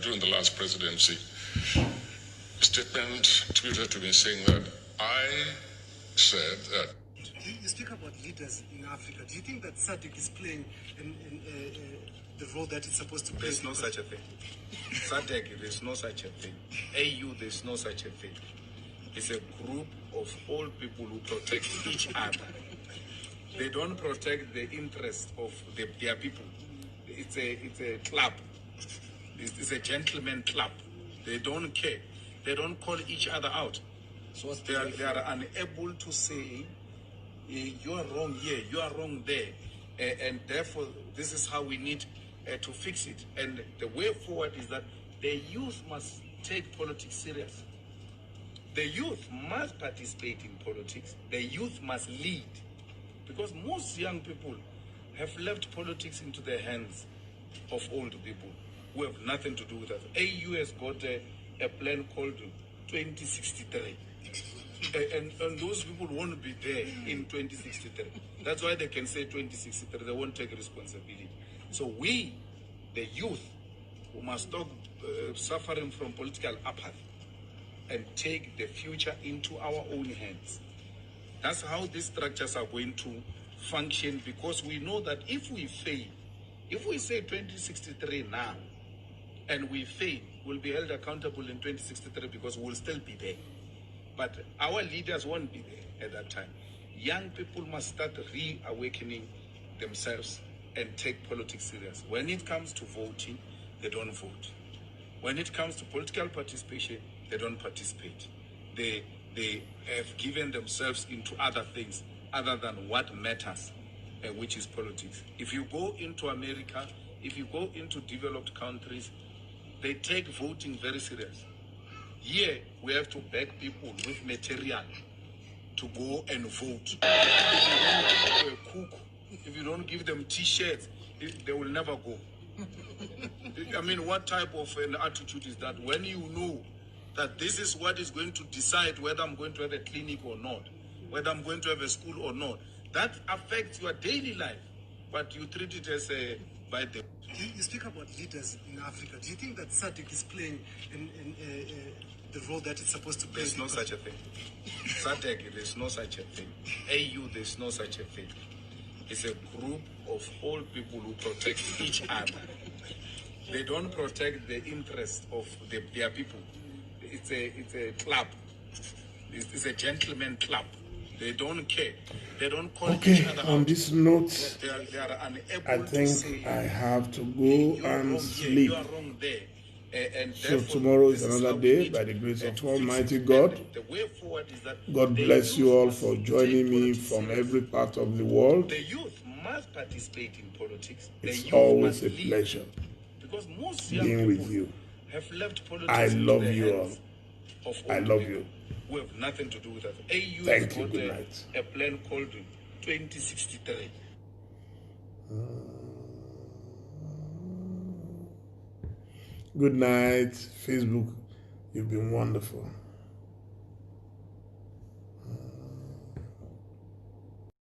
during the last presidency, a statement attributed to me saying that I said that. You speak about leaders in Africa. Do you think that SADC is playing the role that it's supposed to play? There's no such a thing. SADC, there's no such a thing. AU, there's no such a thing. It's a group of all people who protect each other. They don't protect the interests of their people. It's a club. It's a gentleman club. They don't care. They don't call each other out. So they are unable to say, you are wrong here, you are wrong there, and therefore this is how we need to fix it. And the way forward is that the youth must take politics serious. The youth must participate in politics. The youth must lead, because most young people have left politics into the hands of old people who have nothing to do with us. AU has got a plan called 2063. And those people won't be there in 2063. That's why they can say 2063. They won't take responsibility. So we, the youth, who must stop suffering from political apathy and take the future into our own hands. That's how these structures are going to function, because we know that if we fail, if we say 2063 now, and we fail, we'll be held accountable in 2063 because we'll still be there. But our leaders won't be there at that time. Young people must start reawakening themselves and take politics serious. When it comes to voting, they don't vote. When it comes to political participation, they don't participate. They have given themselves into other things other than what matters which is politics. If you go into America, if you go into developed countries, they take voting very serious. Here, we have to beg people with material to go and vote. If you don't cook, if you don't give them T-shirts, they will never go. I mean, what type of an attitude is that when you know that this is what is going to decide whether I'm going to have a clinic or not, whether I'm going to have a school or not? That affects your daily life, but you treat it as a by the. You speak about leaders in Africa. Do you think that SADC is playing in the role that it's supposed to play? There's no such a thing. SADC, there's no such a thing. AU, there's no such a thing. It's a group of all people who protect each other. They don't protect the interest of their people. It's a club. It's a gentleman club. They don't care. They don't call each other on out. this note, they are unable I think to say, I have to go and sleep. You are wrong there. And So tomorrow is another day by the grace of Almighty God. The way forward is that God bless you all for joining me from every part of the world. the youth must participate in politics. It's always a pleasure Because most young being with people you. have left politics. I love in the you all. hands of I old love people you. who have nothing to do with us. AU Thank has you. got Good night. a plan called 2063. Good night, Facebook. You've been wonderful.